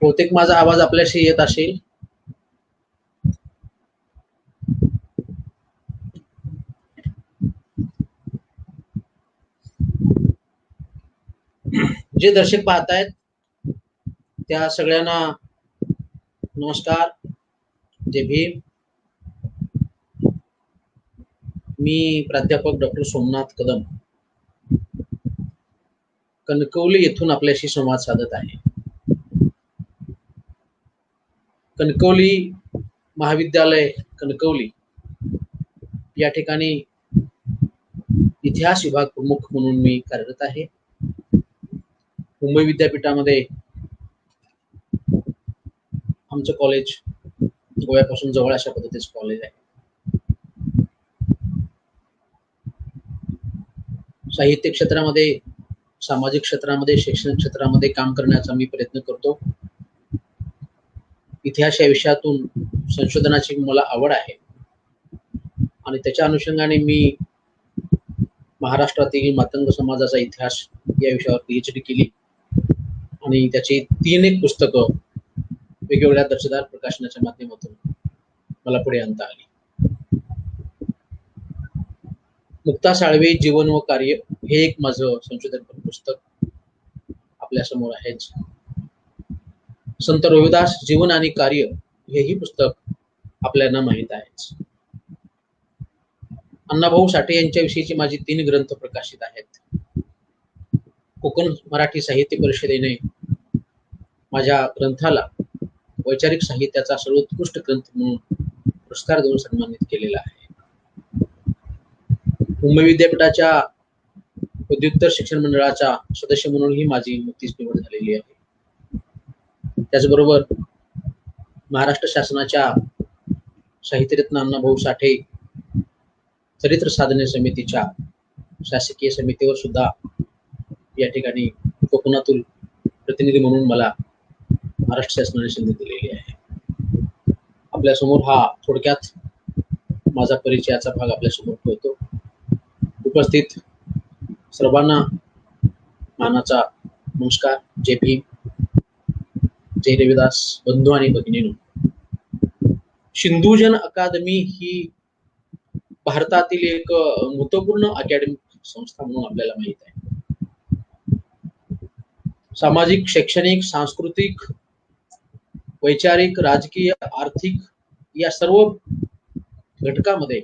बहुतेक माझा आवाज आपल्याशी येत असेल. जे दर्शक पाहतायत त्या सगळ्यांना नमस्कार, जय भीम. मी प्राध्यापक डॉक्टर सोमनाथ कदम कणकवली येथून आपल्याशी संवाद साधत आहे. कणकवली महाविद्यालय कणकवली या ठिकाणी इतिहास विभाग प्रमुख म्हणून मी कार्यरत आहे. मुंबई विद्यापीठामध्ये आमचं कॉलेज गोव्यापासून जवळ अशा पद्धतीचं कॉलेज आहे. साहित्य क्षेत्रामध्ये, सामाजिक क्षेत्रामध्ये, शैक्षणिक क्षेत्रामध्ये काम करण्याचा मी प्रयत्न करतो. इतिहास या विषयातून संशोधनाची मला आवड आहे आणि त्याच्या अनुषंगाने मी महाराष्ट्रातील मातंग समाजाचा इतिहास या विषयावर PhD केली आणि त्याची 3 एक पुस्तकं वेगवेगळ्या दर्जेदार प्रकाशनाच्या माध्यमातून मला पुढे आणता आली. मुक्ता साळवे जीवन व कार्य हे एक माझं संशोधन पुस्तक आपल्या समोर आहेच. संत रविदास जीवन आणि कार्य हेही पुस्तक आपल्याला माहीत आहेच. अण्णाभाऊ साठे यांच्याविषयीची माझी 3 ग्रंथ प्रकाशित आहेत. कोकण मराठी साहित्य परिषदेने माझ्या ग्रंथाला वैचारिक साहित्याचा सर्वोत्कृष्ट ग्रंथ म्हणून पुरस्कार देऊन सन्मानित केलेला आहे. मुंबई विद्यापीठाच्या पदव्युत्तर शिक्षण मंडळाच्या सदस्य म्हणून ही माझी नुकतीच निवड झालेली आहे. त्याचबरोबर महाराष्ट्र शासनाच्या साहित्यरत्न अण्णाभाऊ साठे चरित्र साधने समितीच्या शासकीय समितीवर सुद्धा या ठिकाणी कोकणातून प्रतिनिधी म्हणून मला महाराष्ट्र शासनाने संधी दिलेली आहे. आपल्या समोर हा थोडक्यात माझा परिचयाचा भाग आपल्या समोर ठेवतो. उपस्थित सर्वांना मानाचा नमस्कार, जय भीम, जय रविदास बंधू आणि भगिनींनो. सिंधुजन अकादमी ही भारतातील एक महत्वपूर्ण अकॅडमिक संस्था म्हणून आपल्याला माहित आहे. सामाजिक, शैक्षणिक, सांस्कृतिक, वैचारिक, राजकीय, आर्थिक या सर्व घटकामध्ये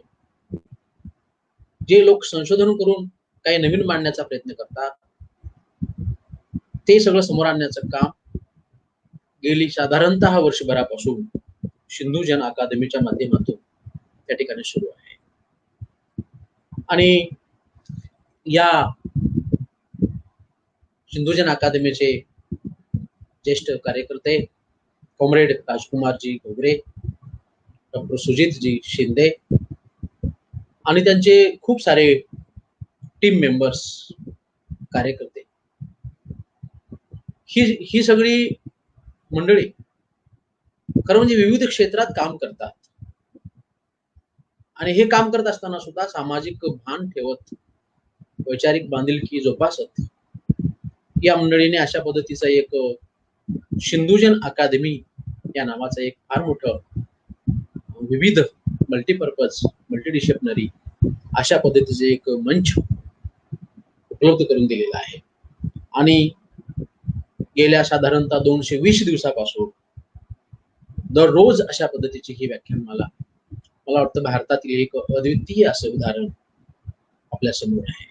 जे लोक संशोधन करून काही नवीन मांडण्याचा प्रयत्न करतात ते सगळं समोर आणण्याचं काम गेली साधारणतः वर्षभरापासून सिंधुजन अकादमीच्या माध्यमातून त्या ठिकाणी सुरू आहे. आणि या सिंधुजन अकादमीचे ज्येष्ठ कार्यकर्ते कॉम्रेड राजकुमारजी घोगरे, डॉक्टर सुजितजी शिंदे आणि त्यांचे खूप सारे टीम मेंबर्स, कार्यकर्ते, ही सगळी मंडळी खरं म्हणजे विविध क्षेत्रात काम करतात आणि हे काम करत असताना सुद्धा सामाजिक भान ठेवत, वैचारिक बांधिलकी जोपासत या मंडळीने अशा पद्धतीचा एक सिंधुजन अकादमी या नावाचं एक फार मोठं विविध मल्टीपर्पज, मल्टीडिसिप्लिनरी अशा पद्धतीचे एक मंच उपलब्ध करून दिलेला आहे. आणि गेल्या साधारणतः 220 दिवसापासून दररोज अशा पद्धतीची ही व्याख्यानमाला, मला वाटतं भारतातील एक अद्वितीय असं उदाहरण आपल्या समोर आहे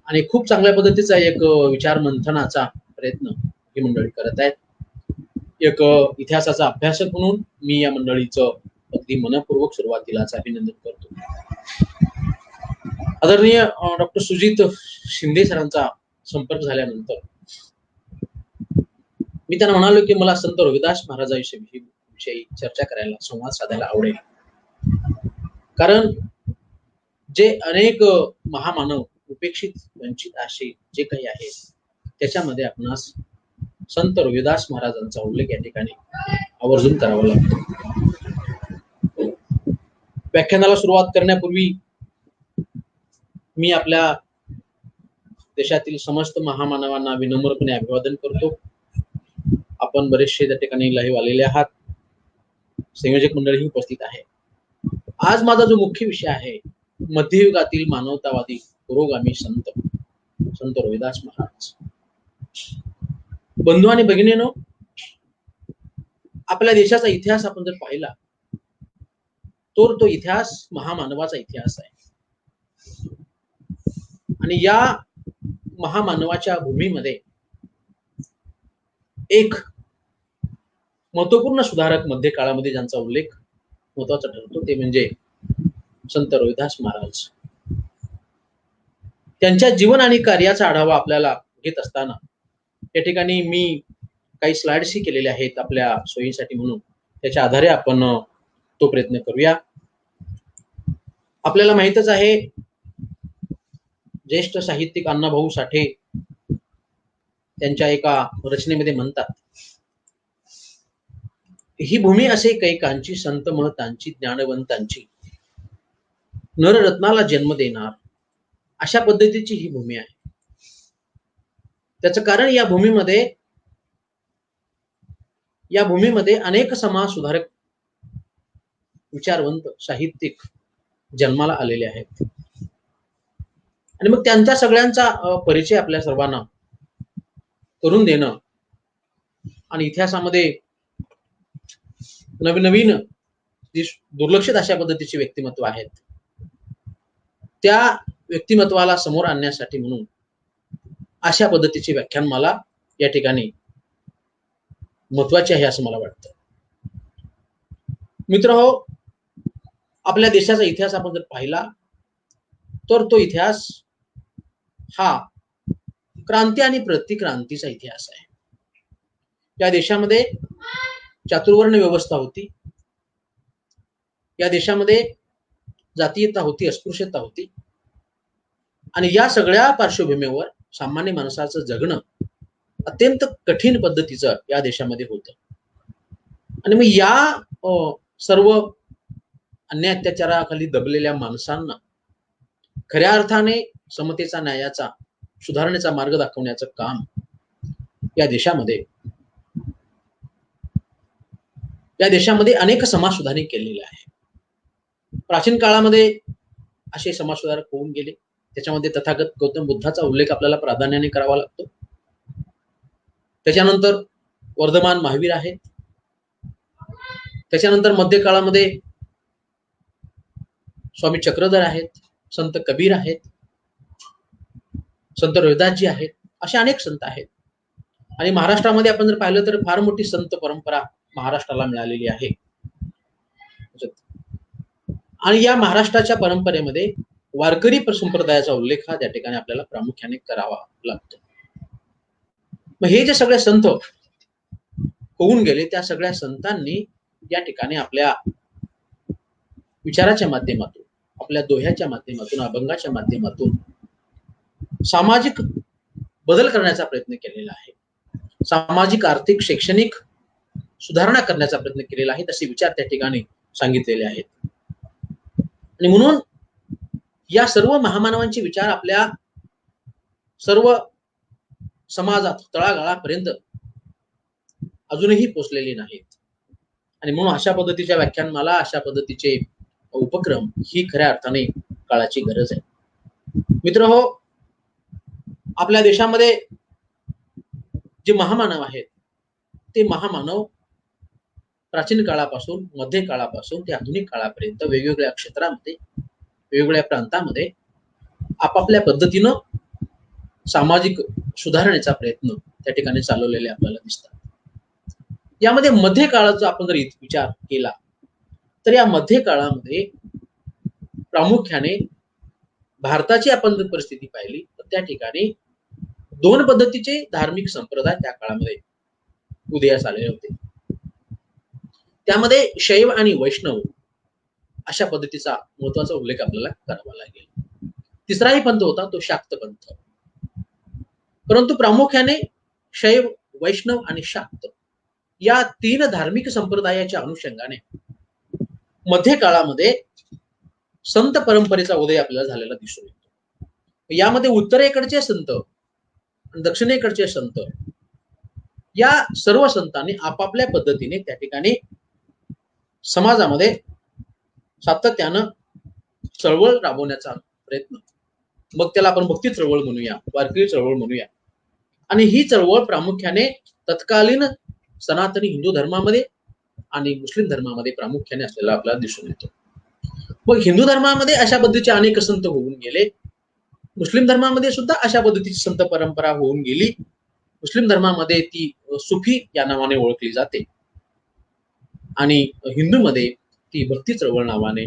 आणि खूप चांगल्या पद्धतीचा एक विचार मंथनाचा प्रयत्न ही मंडळी करत आहेत. एक इतिहासाचा अभ्यासक म्हणून मी या मंडळीचं अगदी मनपूर्वक सुरुवातीलाच अभिनंदन करतो. आदरणीय डॉक्टर सुजित शिंदे सरांचा संपर्क झाल्यानंतर मी त्यांना म्हणालो की मला संत रविदास महाराजांविषयी चर्चा करायला, संवाद साधायला आवडेल. कारण जे अनेक महामानव उपेक्षित वंचित असे जे काही आहे त्याच्यामध्ये आपणास संत रविदास महाराजांचा उल्लेख या ठिकाणी आवर्जून करावा लागतो. व्याख्यानाला सुरुवात करण्यापूर्वी मी आपल्या देशातील समस्त महामानवांना विनम्रपणे अभिवादन करतो. आपण बरेचसे त्या ठिकाणी लाईव्ह आलेले आहात, संयोजक मंडळी उपस्थित आहे. आज माझा जो मुख्य विषय आहे, मध्ययुगातील मानवतावादी पुरोगामी संत संत रविदास महाराज. बंधू आणि भगिनींनो, आपल्या देशाचा इतिहास आपण जर पाहिला तर तो इतिहास महामानवाचा इतिहास आहे आणि या महामानवाच्या भूमीमध्ये एक महत्वपूर्ण सुधारक मध्य काळामध्ये ज्यांचा उल्लेख महत्वाचा ठरतो ते म्हणजे संत रविदास महाराज. त्यांच्या जीवन आणि कार्याचा आढावा आपल्याला घेत असताना या ठिकाणी मी काही स्लाइड्सही केलेले आहेत आपल्या सोयीसाठी, म्हणून त्याच्या आधारे आपण तो प्रयत्न करूया. आपल्याला माहितच आहे, ज्येष्ठ साहित्यिक अण्णाभाऊ साठे त्यांच्या एका रचनेमध्ये म्हणतात, ही भूमी असे कैकांची, संत महतांची, ज्ञानवंतांची, नररत्नाला जन्म देणार, अशा पद्धतीची ही भूमी आहे. त्याचं कारण या भूमीमध्ये अनेक समाज सुधारक, विचारवंत, साहित्यिक जन्माला आलेले आहेत आणि मग त्यांच्या सगळ्यांचा परिचय आपल्या सर्वांना करून देणं आणि इतिहासामध्ये नवीन नवीन दुर्लक्षित अशा पद्धतीची व्यक्तिमत्व आहेत, त्या व्यक्तिमत्वाला समोर आणण्यासाठी म्हणून अशा पद्धतीची व्याख्यानमाला या ठिकाणी महत्वाची आहे असं मला वाटतं. मित्रहो, आपल्या देशाचा इतिहास आपण जर पाहिला तर तो इतिहास हा क्रांती आणि प्रतिक्रांतीचा इतिहास आहे. या देशामध्ये चातुर्वर्ण व्यवस्था होती, या देशामध्ये जातीयता होती, अस्पृश्यता होती आणि या सगळ्या पार्श्वभूमीवर सामान्य माणसाचं जगणं अत्यंत कठीण पद्धतीचं या देशामध्ये होतं आणि मग या सर्व अन्याय अत्याचाराखाली दबलेल्या माणसांना खऱ्या अर्थाने समतेचा, न्यायाचा, सुधारणेचा मार्ग दाखवण्याचं काम या देशामध्ये अनेक समाज सुधारणे केलेले आहे. प्राचीन काळामध्ये असे समाज सुधारक होऊन गेले, त्याच्यामध्ये तथागत गौतम बुद्धाचा उल्लेख आपल्याला प्राधान्याने करावा लागतो. त्याच्यानंतर वर्धमान महावीर आहेत, त्याच्यानंतर मध्य काळामध्ये स्वामी चक्रधर आहेत, संत कबीर आहेत, संत रविदासजी आहेत, असे अनेक संत आहेत. आणि महाराष्ट्रामध्ये आपण जर पाहिलं तर फार मोठी संत परंपरा महाराष्ट्राला मिळालेली आहे आणि या महाराष्ट्राच्या परंपरेमध्ये वारकरी संप्रदायाचा उल्लेख हा त्या ठिकाणी आपल्याला प्रामुख्याने करावा लागतो. मग हे जे सगळे संत होऊन गेले, त्या सगळ्या संतांनी या ठिकाणी आपल्या विचाराच्या माध्यमातून, आपल्या दोह्याच्या माध्यमातून, अभंगाच्या माध्यमातून सामाजिक बदल करण्याचा प्रयत्न केलेला आहे. सामाजिक, आर्थिक, शैक्षणिक सुधारणा करण्याचा प्रयत्न केलेला आहे, तसे विचार त्या ठिकाणी सांगितलेले आहेत. आणि म्हणून या सर्व महामानवांचे विचार आपल्या सर्व समाजात तळागाळापर्यंत अजूनही पोचलेले नाहीत आणि म्हणून अशा पद्धतीच्या व्याख्यानमाला, अशा पद्धतीचे उपक्रम ही खऱ्या अर्थाने काळाची गरज आहे. मित्रहो, आपल्या देशामध्ये जे महामानव आहेत ते महामानव प्राचीन काळापासून मध्य काळापासून ते आधुनिक काळापर्यंत वेगवेगळ्या क्षेत्रामध्ये वेगवेगळ्या प्रांतामध्ये आपापल्या पद्धतीनं सामाजिक सुधारणेचा प्रयत्न त्या ठिकाणी चालवलेले आपल्याला दिसतात. यामध्ये मध्य काळाचा आपण जर विचार केला तर या मध्य काळामध्ये प्रामुख्याने भारताची आपण जर परिस्थिती पाहिली तर त्या ठिकाणी दोन पद्धतीचे धार्मिक संप्रदाय त्या काळामध्ये उदयास आलेले होते. त्यामध्ये शैव आणि वैष्णव अशा पद्धतीचा महत्वाचा उल्लेख आपल्याला करावा लागेल. तिसराही पंथ होता तो शाक्त पंथ. परंतु प्रामुख्याने शैव, वैष्णव आणि शाक्त या तीन धार्मिक संप्रदायाच्या अनुषंगाने मध्य काळामध्ये संत परंपरेचा उदय आपल्याला झालेला दिसून येतो. यामध्ये उत्तरेकडचे संत आणि दक्षिणेकडचे संत या सर्व संतांनी आपापल्या पद्धतीने त्या ठिकाणी समाजामध्ये सातत्यानं चळवळ राबवण्याचा प्रयत्न, मग त्याला आपण भक्ती चळवळ म्हणूया, वारकरी चळवळ म्हणूया, आणि ही चळवळ प्रामुख्याने तत्कालीन सनातनी हिंदू धर्मामध्ये आणि मुस्लिम धर्मामध्ये प्रामुख्याने असलेला आपल्याला दिसून येतो. मग हिंदू धर्मामध्ये अशा पद्धतीचे अनेक संत होऊन गेले, मुस्लिम धर्मामध्ये सुद्धा अशा पद्धतीची संत परंपरा होऊन गेली. मुस्लिम धर्मामध्ये ती सुफी या नावाने ओळखली जाते आणि हिंदूमध्ये ती भक्ती चळवळ नावाने,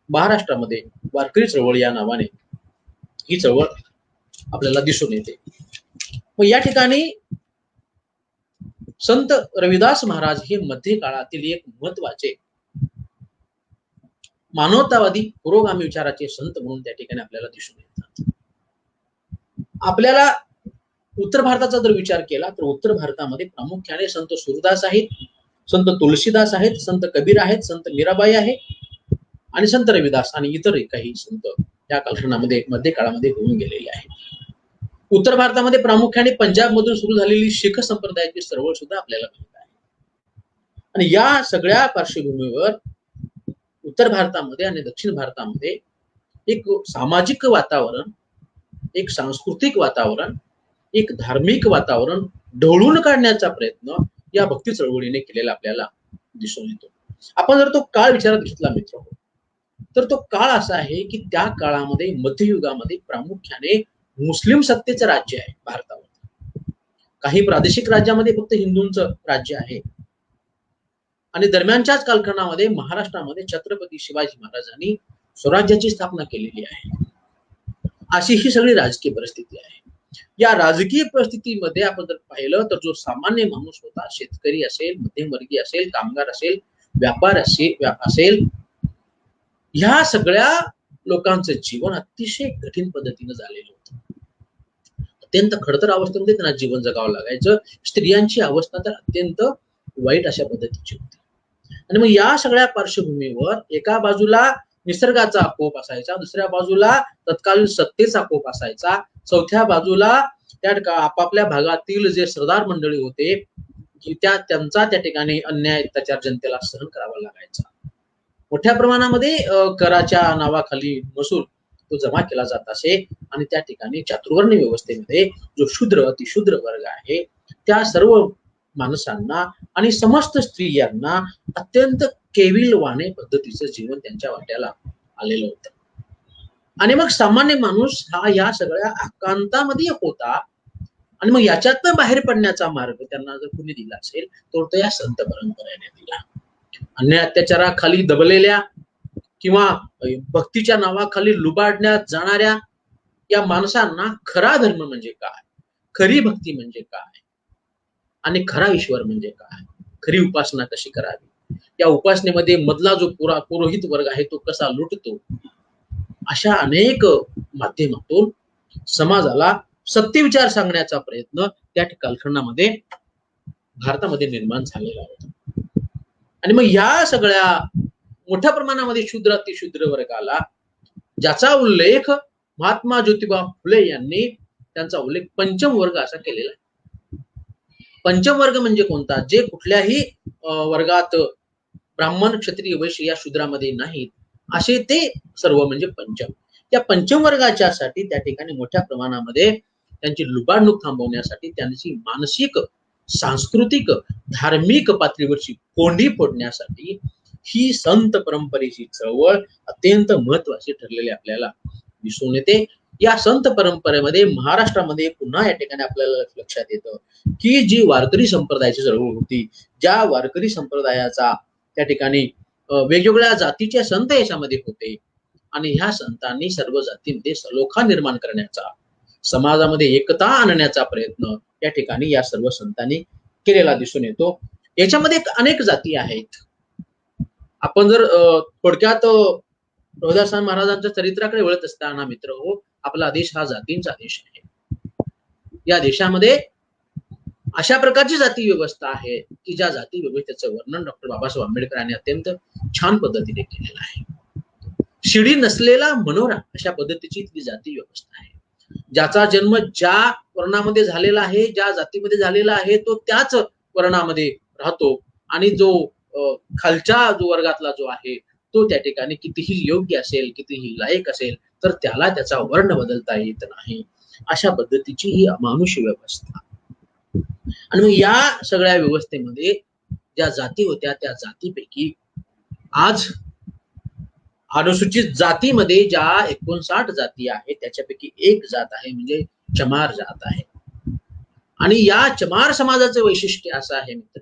महाराष्ट्रामध्ये वारकरी चळवळ या नावाने ही चळवळ आपल्याला दिसून येते. मग या ठिकाणी संत रविदास महाराज हे मध्य काळातील एक महत्वाचे मानवतावादी पुरोगामी विचाराचे संत म्हणून त्या ठिकाणी आपल्याला दिसून येतात. आपल्याला उत्तर भारताचा जर विचार केला तर उत्तर भारतामध्ये प्रामुख्याने संत सूरदास आहेत, संत तुलसीदास आहेत, संत कबीर आहेत, संत मीराबाई आहे आणि संत रविदास आणि इतर काही संत या कालखंडामध्ये मध्य काळामध्ये होऊन गेलेले आहेत. उत्तर भारतामध्ये प्रामुख्याने पंजाब मधून सुरू झालेली शीख संप्रदायाची चळवळ सुद्धा आपल्याला मिळत आहे. आणि या सगळ्या पार्श्वभूमीवर उत्तर भारतामध्ये आणि दक्षिण भारतामध्ये एक सामाजिक वातावरण, एक सांस्कृतिक वातावरण, एक धार्मिक वातावरण ढवळून काढण्याचा प्रयत्न या भक्ती चळवळीने केलेला आपल्याला दिसून येतो. आपण जर तो काळ विचारात घेतला मित्र, तर तो काळ असा आहे की त्या काळामध्ये मध्ययुगामध्ये प्रामुख्याने मुस्लिम सत्तेचं राज्य आहे भारतावर. काही प्रादेशिक राज्यामध्ये फक्त हिंदूंचं राज्य आहे आणि दरम्यानच्याच कालखंडामध्ये महाराष्ट्रामध्ये छत्रपती शिवाजी महाराजांनी स्वराज्याची स्थापना केलेली आहे. अशी ही सगळी राजकीय परिस्थिती आहे. या राजकीय परिस्थितीमध्ये आपण जर पाहिलं तर जो सामान्य माणूस होता, शेतकरी असेल, मध्यमवर्गीय असेल, कामगार असेल, व्यापार असेल, ह्या सगळ्या लोकांचं जीवन अतिशय कठीण पद्धतीने झालेलं होतं. अत्यंत खडतर अवस्थेमध्ये त्यांना जीवन जगावं लागायचं. स्त्रियांची अवस्था तर अत्यंत वाईट अशा पद्धतीची होती. आणि मग या सगळ्या पार्श्वभूमीवर एका बाजूला निसर्गाचा कोप असायचा, दुसऱ्या बाजूला तत्कालीन सत्तेचा कोप असायचा, चौथ्या बाजूला त्या आपापल्या भागातील जे सरदार मंडळी होते त्यांचा त्या ठिकाणी अन्याय अत्याचार जनतेला सहन करावा लागायचा. मोठ्या प्रमाणामध्ये कराच्या नावाखाली महसूल तो जमा केला जात असे आणि त्या ठिकाणी चातुर्वर्ण व्यवस्थेमध्ये जो शूद्र अतिशूद्र वर्ग आहे त्या सर्व माणसांना आणि समस्त स्त्रियांना अत्यंत केविलवाणे पद्धतीचं जीवन त्यांच्या वाट्याला आलेलं होतं. आणि मग सामान्य माणूस हा या सगळ्या आकांतामध्ये होता आणि मग याच्यातनं बाहेर पडण्याचा मार्ग त्यांना जर कुणी दिला असेल तर तो या संत परंपरेने दिला. अन्याय अत्याचाराखाली दबलेल्या किंवा भक्तीच्या नावाखाली लुबाडण्यात जाणाऱ्या या माणसांना खरा धर्म म्हणजे काय, खरी भक्ती म्हणजे काय आणि खरा ईश्वर म्हणजे काय, खरी उपासना कशी करावी, या उपासनेमध्ये मधला जो पुरोहित वर्ग आहे तो कसा लुटतो, अशा अनेक माध्यमातून समाजाला सत्यविचार सांगण्याचा प्रयत्न त्या कालखंडामध्ये भारतामध्ये निर्माण झालेला होता. आणि मग या सगळ्या मोठ्या प्रमाणामध्ये शूद्र अतिशूद्र वर्गाला ज्याचा उल्लेख महात्मा ज्योतिबा फुले यांनी त्यांचा उल्लेख पंचम वर्ग असा केलेला आहे. पंचम वर्ग म्हणजे कोणता? जे कुठल्याही वर्गात ब्राह्मण, क्षत्रिय, वैश्य या शूद्रामध्ये नाहीत असे ते सर्व म्हणजे पंचम. त्या पंचम वर्गाच्यासाठी त्या ठिकाणी मोठ्या प्रमाणामध्ये त्यांची लुबाडणूक थांबवण्यासाठी त्यांची मानसिक सांस्कृतिक धार्मिक पातळीवरची कोंडी फोडण्यासाठी ही संत परंपरेची चळवळ अत्यंत महत्वाची ठरलेली आपल्याला दिसून येते. या संत परंपरेमध्ये महाराष्ट्रामध्ये पुन्हा या ठिकाणी आपल्याला लक्षात येतं की जी वारकरी संप्रदायाची चळवळ होती, ज्या वारकरी संप्रदायाचा त्या ठिकाणी वेगवेगळ्या जातीचे संत याच्यामध्ये होते आणि ह्या संतांनी सर्व जातींमध्ये सलोखा निर्माण करण्याचा, समाजामध्ये एकता आणण्याचा प्रयत्न या ठिकाणी या सर्व संतांनी केलेला दिसून येतो. याच्यामध्ये अनेक जाती आहेत. आपण जर थोडक्यात रोहिदास महाराजांच्या चरित्राकडे वळत असताना मित्र हो, आपला देश हा जातींचा देश आहे. या देशामध्ये अशा प्रकारची जाती व्यवस्था आहे की ज्या जाती व्यवस्थेचं वर्णन डॉक्टर बाबासाहेब आंबेडकर यांनी अत्यंत छान पद्धतीने केलेलं आहे. शिडी नसलेला मनोरा अशा पद्धतीची ती जाती व्यवस्था आहे. ज्याचा जन्म ज्या वर्णामध्ये झालेला आहे, ज्या जातीमध्ये झालेला आहे, तो त्याच वर्णामध्ये राहतो आणि जो खालच्या जो वर्गातला जो आहे तो त्या ठिकाणी कितीही योग्य असेल, कितीही लायक असेल, तर त्याला त्याचा वर्ण बदलता येत नाही. अशा पद्धतीची ही अमानुष व्यवस्था. आणि मग या सगळ्या व्यवस्थेमध्ये ज्या जाती होत्या त्या जातीपैकी आज अनुसूचित जातीमध्ये ज्या 59 जाती आहेत त्याच्यापैकी एक जात आहे म्हणजे चमार जात आहे. आणि या चमार समाजाचं वैशिष्ट्य असं आहे मित्र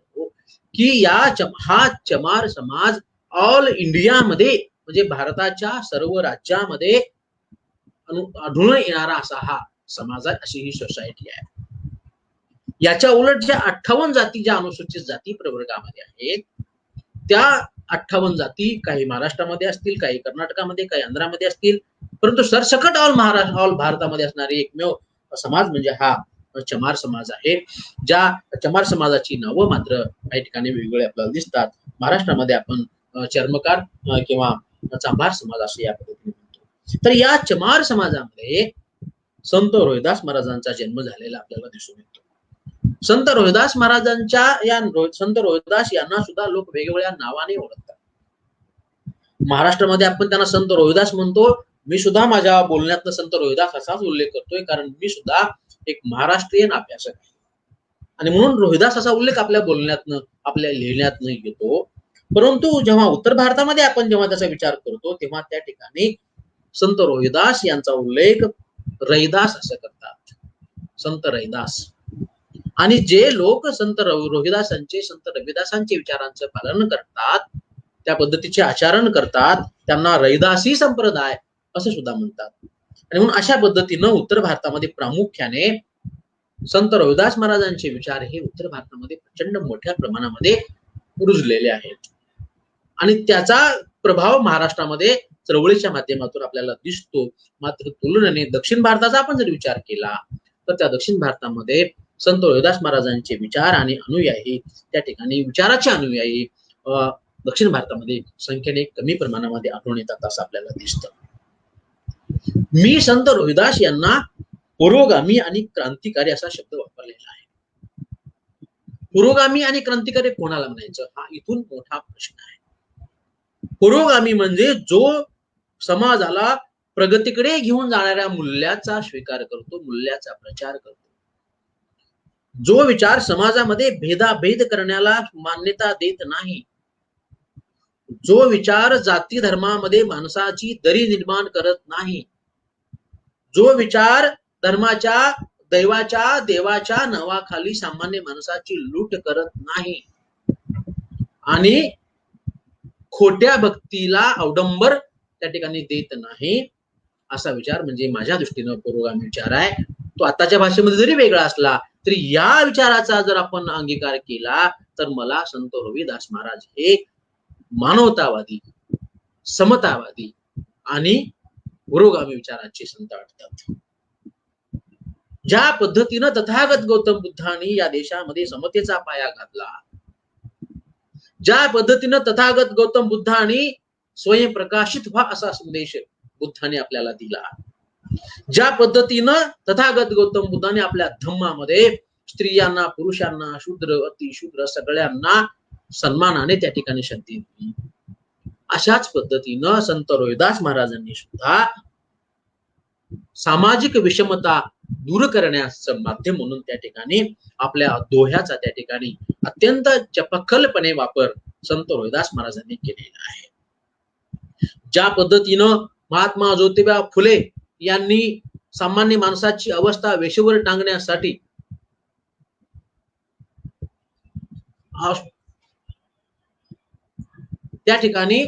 की हा चमार समाज ऑल इंडियामध्ये म्हणजे भारताच्या सर्व राज्यामध्ये आढळून येणारा असा हा समाज आहे, अशी ही सोसायटी आहे. याच्या उलट ज्या 58 जाती ज्या अनुसूचित जाती प्रवर्गामध्ये आहेत त्या 58 जाती काही महाराष्ट्रामध्ये असतील, काही कर्नाटकामध्ये, काही आंध्रामध्ये असतील, परंतु सरसकट ऑल भारतामध्ये असणारी एकमेव समाज म्हणजे हा चमार समाज आहे. ज्या चमार समाजाची नावं मात्र काही ठिकाणी वेगवेगळे आपल्याला दिसतात. महाराष्ट्रामध्ये आपण चर्मकार किंवा चांभार समाज असे या पद्धतीने म्हणतो. तर या चमार समाजामध्ये संत रोहिदास महाराजांचा जन्म झालेला आपल्याला दिसून येतो. संत रोहिदास महाराजांच्या संत रोहिदास यांना सुद्धा लोक वेगवेगळ्या नावाने ओळखतात. महाराष्ट्रामध्ये आपण त्यांना संत रोहिदास म्हणतो. मी सुद्धा माझ्या बोलण्यातनं संत रोहिदास असाच उल्लेख करतोय, कारण मी सुद्धा एक महाराष्ट्रीयन अभ्यासक आहे आणि म्हणून रोहिदास असा उल्लेख आपल्या बोलण्यातनं, आपल्या लिहिण्यातनं येतो. परंतु जेव्हा उत्तर भारतामध्ये आपण जेव्हा त्याचा विचार करतो तेव्हा त्या ठिकाणी संत रोहिदास यांचा उल्लेख रैदास असं करतात, संत रैदास. आणि जे लोक संत रोहिदासांचे, संत रविदासांचे विचारांचं पालन करतात, त्या पद्धतीचे आचरण करतात, त्यांना रैदासी संप्रदाय असं सुद्धा म्हणतात. आणि म्हणून अशा पद्धतीनं उत्तर भारतामध्ये प्रामुख्याने संत रोहिदास महाराजांचे विचार हे उत्तर भारतामध्ये प्रचंड मोठ्या प्रमाणामध्ये रुजलेले आहेत आणि त्याचा प्रभाव महाराष्ट्रामध्ये चळवळीच्या माध्यमातून आपल्याला दिसतो. मात्र तुलनेने दक्षिण भारताचा आपण जर विचार केला तर त्या दक्षिण भारतामध्ये संत रोहिदास महाराजांचे विचार आणि अनुयायी, त्या ठिकाणी विचाराचे अनुयायी दक्षिण भारतामध्ये संख्येने कमी प्रमाणामध्ये आढळून येतात असं आपल्याला दिसतं. मी संत रोहिदास यांना पुरोगामी आणि क्रांतिकारी असा शब्द वापरलेला आहे. पुरोगामी आणि क्रांतिकारी कोणाला म्हणायचं हा इथून मोठा प्रश्न आहे. पुरोगामी म्हणजे जो समाजाला प्रगतीकडे घेऊन जाणाऱ्या मूल्याचा स्वीकार करतो, मूल्याचा प्रचार करतो, जो विचार समाजामध्ये भेदाभेद करण्याला मान्यता देत नाही, जो विचार जाती धर्मामध्ये माणसाची दरी निर्माण करत नाही, जो विचार धर्माच्या, दैवाच्या, देवाच्या नावाखाली सामान्य माणसाची लूट करत नाही आणि खोट्या भक्तीला अवडंबर त्या ठिकाणी देत नाही, असा विचार म्हणजे माझ्या दृष्टीनं पुरोगामी विचार आहे. तो आताच्या भाषेमध्ये जरी वेगळा असला तरी या विचाराचा जर आपण अंगीकार केला तर मला संत रोहिदास महाराज हे मानवतावादी, समतावादी आणि पुरोगामी विचाराचे संत वाटतात. ज्या पद्धतीनं तथागत गौतम बुद्धांनी या देशामध्ये समतेचा पाया घातला, ज्या पद्धतीनं तथागत गौतम बुद्धांनी स्वयं प्रकाशित व्हा असा संदेश बुद्धाने आपल्याला दिला, ज्या पद्धतीनं तथागत गौतम बुद्धाने आपल्या धम्मामध्ये स्त्रियांना, पुरुषांना, शूद्र, अतिशूद्र सगळ्यांना सन्मानाने त्या ठिकाणी संधी दिली, अशाच पद्धतीनं संत रोहिदास महाराजांनी सुद्धा सामाजिक विषमता दूर करण्याचं माध्यम म्हणून त्या ठिकाणी आपल्या दोह्याचा त्या ठिकाणी अत्यंत चपखलपणे वापर संत रोहिदास महाराजांनी केलेला आहे. ज्या पद्धतीनं महात्मा ज्योतिबा फुले यांनी सामान्य माणसाची अवस्था वेशीवर टांगण्यासाठी त्या ठिकाणी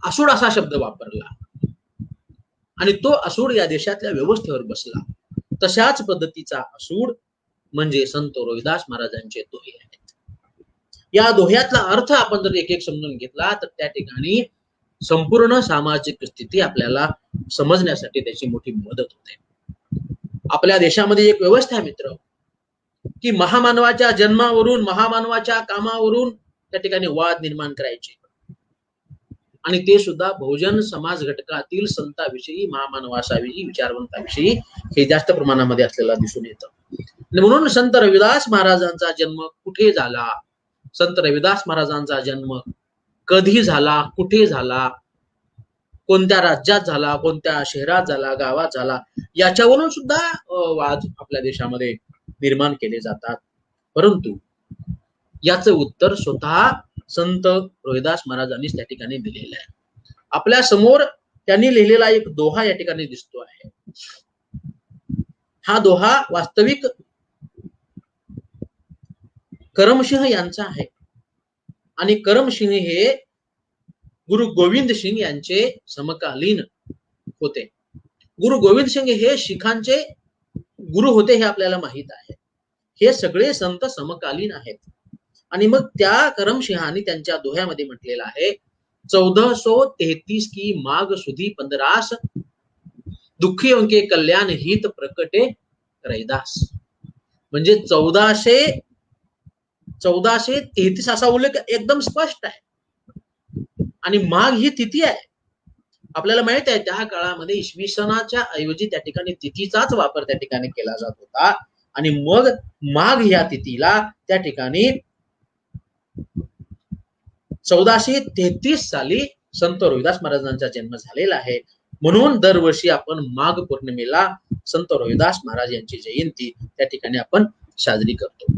आसूड असा शब्द वापरला आणि तो आसूड या देशातल्या व्यवस्थेवर बसला. तशाच पद्धतीचा आसूड म्हणजे संत रोहिदास महाराजांचे दोहे आहेत. या दोह्यातला अर्थ आपण जर एक एक समजून घेतला तर त्या ठिकाणी संपूर्ण सामाजिक स्थिती आपल्याला समजण्यासाठी त्याची मोठी मदत होते. आपल्या देशामध्ये एक व्यवस्था आहे मित्र, की महामानवाच्या जन्मावरून महामानवाच्या कामावरून त्या ठिकाणी वाद निर्माण करायचे आणि ते सुद्धा बहुजन समाज घटकातील संतांविषयी, महामानवाविषयी, विचारवंताविषयी हे जास्त प्रमाणामध्ये असलेला दिसून येतं. म्हणून संत रविदास महाराजांचा जन्म कुठे झाला, संत रविदास महाराजांचा जन्म कधी झाला, कुठे झाला, कोणत्या राज्यात झाला, कोणत्या शहरात झाला, गावात झाला, याच्यावरून सुद्धा वाद आपल्या देशामध्ये निर्माण केले जातात. परंतु याचं उत्तर स्वतः संत रोहिदास महाराजांनीच त्या ठिकाणी दिलेलं आहे. आपल्या समोर त्यांनी लिहिलेला एक दोहा या ठिकाणी दिसतो आहे. हा दोहा वास्तविक करमसिंह यांचा आहे आणि करमसिंह हे गुरु गोविंद सिंग यांचे समकालीन होते. गुरु गोविंद सिंग हे शिखांचे गुरु होते हे आपल्याला माहित आहे. हे सगळे संत समकालीन आहेत. आणि मग त्या करमसिंहांनी त्यांच्या दोह्यामध्ये म्हटलेलं आहे, 1433 की माघ सुधी 15 दुःखियों के कल्याण हित प्रकटे रैदास. म्हणजे 1433 असा उल्लेख एकदम स्पष्ट आहे. आणि माघ ही तिथी आहे. आपल्याला माहित आहे त्या काळामध्ये इसवी सनाच्या ऐवजी त्या ठिकाणी तिथीचाच वापर त्या ठिकाणी केला जात होता. आणि मग माघ या तिथीला त्या ठिकाणी 1433 साली संत रोहिदास महाराजांचा जन्म झालेला आहे. म्हणून दरवर्षी आपण माघ पौर्णिमेला संत रोहिदास महाराज यांची जयंती त्या ठिकाणी आपण साजरी करतो.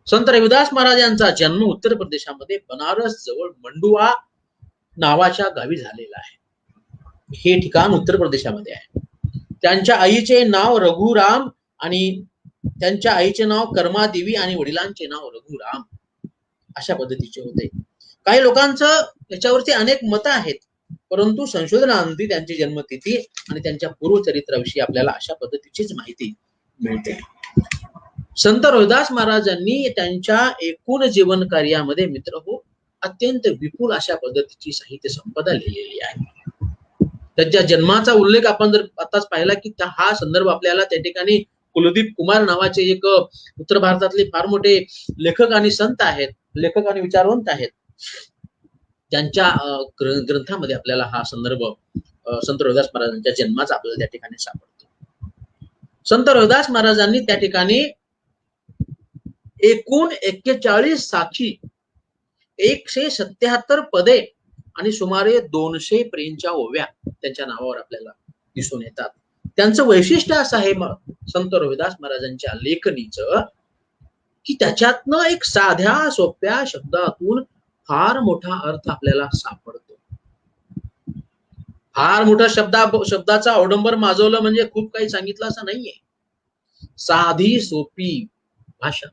संत रविदास महाराज यांचा जन्म उत्तर प्रदेशामध्ये बनारस जवळ मंडुआ नावाच्या गावी झालेला आहे. हे ठिकाण उत्तर प्रदेशामध्ये आहे. त्यांच्या आईचे नाव रघुराम आणि त्यांच्या आईचे नाव कर्मादेवी आणि वडिलांचे नाव रघुराम अशा पद्धतीचे होते. काही लोकांचं याच्यावरती अनेक मतं आहेत, परंतु संशोधनाअंती त्यांची जन्मतिथी आणि त्यांच्या पूर्वचरित्राविषयी आपल्याला अशा पद्धतीचीच माहिती मिळते. संत रोहिदास महाराजांनी त्यांच्या एकूण जीवन कार्यामध्ये मित्र हो अत्यंत विपुल अशा पद्धतीची साहित्य संपदा लिहिलेली आहे. त्यांच्या जन्माचा उल्लेख आपण जर आताच पाहिला की हा संदर्भ आपल्याला त्या ठिकाणी कुलदीप कुमार नावाचे एक उत्तर भारतातले फार मोठे लेखक आणि संत आहेत, लेखक आणि विचारवंत आहेत. त्यांच्या ग्रंथामध्ये आपल्याला हा संदर्भ संत रोहिदास महाराजांच्या जन्माचा आपल्याला त्या ठिकाणी सापडतो. संत रोहिदास महाराजांनी त्या ठिकाणी एकूण 41 साखी, 177 पदे आणि सुमारे 200 ओव्या त्यांच्या नावावर आपल्याला दिसून येतात. त्यांचं वैशिष्ट्य असं आहे संत रोहिदास महाराजांच्या लेखणीचं की त्याच्यातनं एक साध्या सोप्या शब्दातून फार मोठा अर्थ आपल्याला सापडतो. फार मोठा शब्दाचा अवडंबर माजवलं म्हणजे खूप काही सांगितलं असं नाहीये. साधी सोपी भाषा.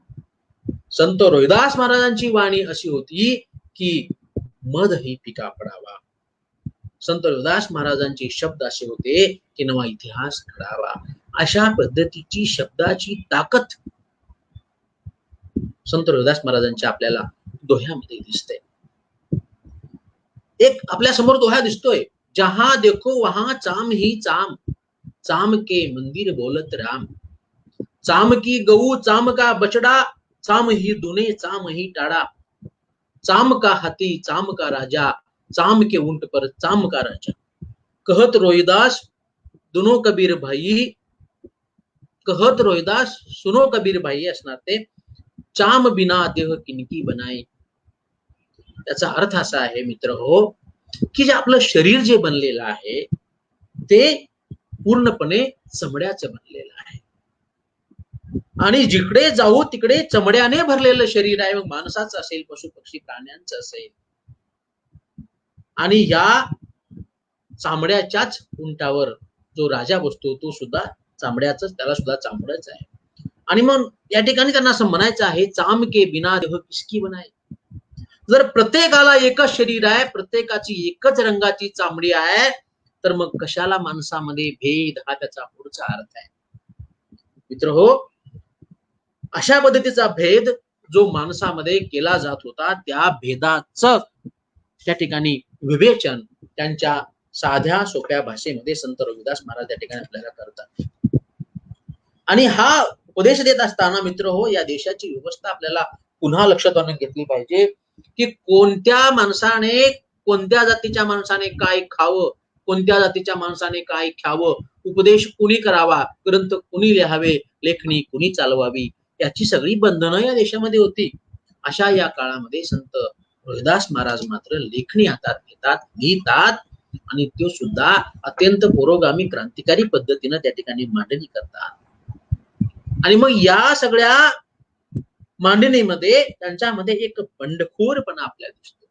संत रोहिदास महाराजांची वाणी अशी होती की मध ही पिका पडावा. संत रोहिदास महाराजांचे शब्द असे होते की नवा इतिहास घडावा. अशा पद्धतीची शब्दाची ताकद संत रोहिदास महाराजांच्या आपल्याला दोह्यामध्ये दिसते. एक आपल्या समोर दोहा दिसतोय, जहां देखो वहां चाम ही चाम, चाम के मंदिर बोलत राम. चाम की गऊ, चाम का बछड़ा, चाम ही दुने, चाम ही टाड़ा. चाम का हाथी, चाम का राजा, चाम के ऊंट पर चाम का राजा. कहत रोहिदास दोनों कबीर भाई, कहत रोहिदास सुनो कबीर भाई असणार ते, चाम बिना देह किनकी बनाए. त्याचा अर्थ असा आहे मित्र हो की जे आपलं शरीर जे बनलेलं आहे ते पूर्णपणे चमड्याचं बनलेलं आहे आणि जिकडे जाऊ तिकडे चमड्याने भरलेलं शरीर आहे. मग माणसाचं असेल, पशु पक्षी प्राण्यांचं असेल. आणि या चामड्याच्याच उंटावर जो राजा बसतो तो सुद्धा चामड्याच, त्याला सुद्धा चामडच आहे. आणि मग या ठिकाणी त्यांना असं म्हणायचं आहे, चाम के बिना देह किसकी बनाय. जर प्रत्येकाला एकच शरीर आहे, प्रत्येकाची एकच रंगाची चामडी आहे, तर मग कशाला माणसामध्ये भेद, हा त्याचा पुढचा अर्थ आहे. मित्र हो, अशा पद्धतीचा भेद जो माणसामध्ये केला जात होता, त्या भेदाचं त्या ठिकाणी विवेचन त्यांच्या साध्या सोप्या भाषेमध्ये संत रविदास महाराज त्या ठिकाणी आपल्याला करतात. आणि हा उपदेश देत असताना मित्र हो, या देशाची व्यवस्था आपल्याला पुन्हा लक्षात आणून घेतली पाहिजे की कोणत्या माणसाने, कोणत्या जातीच्या माणसाने काय खावं, कोणत्या जातीच्या माणसाने काय ख्यावं, उपदेश कुणी करावा, ग्रंथ कुणी लिहावे, लेखणी कुणी चालवावी, याची सगळी बंधनं या देशामध्ये होती. अशा या काळामध्ये संत रविदास महाराज मात्र लेखणी हातात घेतात, लिहितात आणि तो सुद्धा अत्यंत पुरोगामी क्रांतिकारी पद्धतीनं त्या ठिकाणी मांडणी करतात. आणि मग या सगळ्या मांडणीमध्ये त्यांच्यामध्ये एक बंडखोरपणा आपल्याला दिसतो,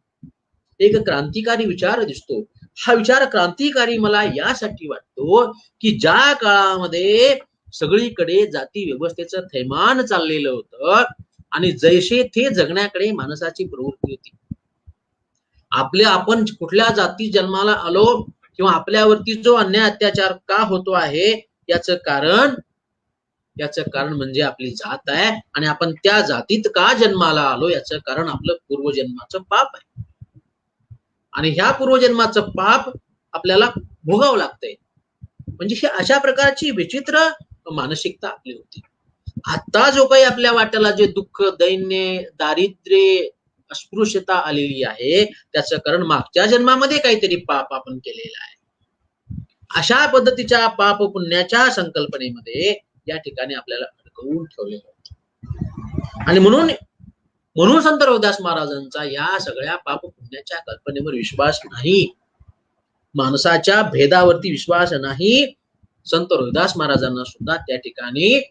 एक क्रांतिकारी विचार दिसतो. हा विचार क्रांतिकारी मला यासाठी वाटतो की ज्या काळामध्ये सगळीकडे जाती व्यवस्थेचं थैमान चाललेलं होतं आणि जैसे थे जगण्याकडे माणसाची प्रवृत्ती होती. आपण कुठल्या जाती जन्माला आलो किंवा आपल्यावरती जो अन्याय अत्याचार का होतो आहे, याचं कारण म्हणजे आपली जात आहे आणि आपण त्या जातीत का जन्माला आलो, याचं कारण आपलं पूर्वजन्माचं पाप आहे. आणि ह्या पूर्वजन्माचं पाप आपल्याला भोगावं लागतंय. म्हणजे ही अशा प्रकारची विचित्र मानसिकता आपली होती. आता जो काही आपल्या वाट्याला जे दुःख, दैन्य, दारिद्र्य, अस्पृश्यता आलेली आहे, त्याचं कारण मागच्या जन्मामध्ये काहीतरी पाप आपण केलेलं आहे. अशा पद्धतीच्या पाप पुण्याच्या संकल्पनेमध्ये या ठिकाणी आपल्याला अडकवून ठेवलेलं होतं. आणि म्हणून संत रविदास महाराजांचा या सगळ्या पाप पुण्याच्या कल्पनेवर विश्वास नाही, माणसाच्या भेदावरती विश्वास नाही. संत रविदास महाराजांना सुद्धा त्या ठिकाणी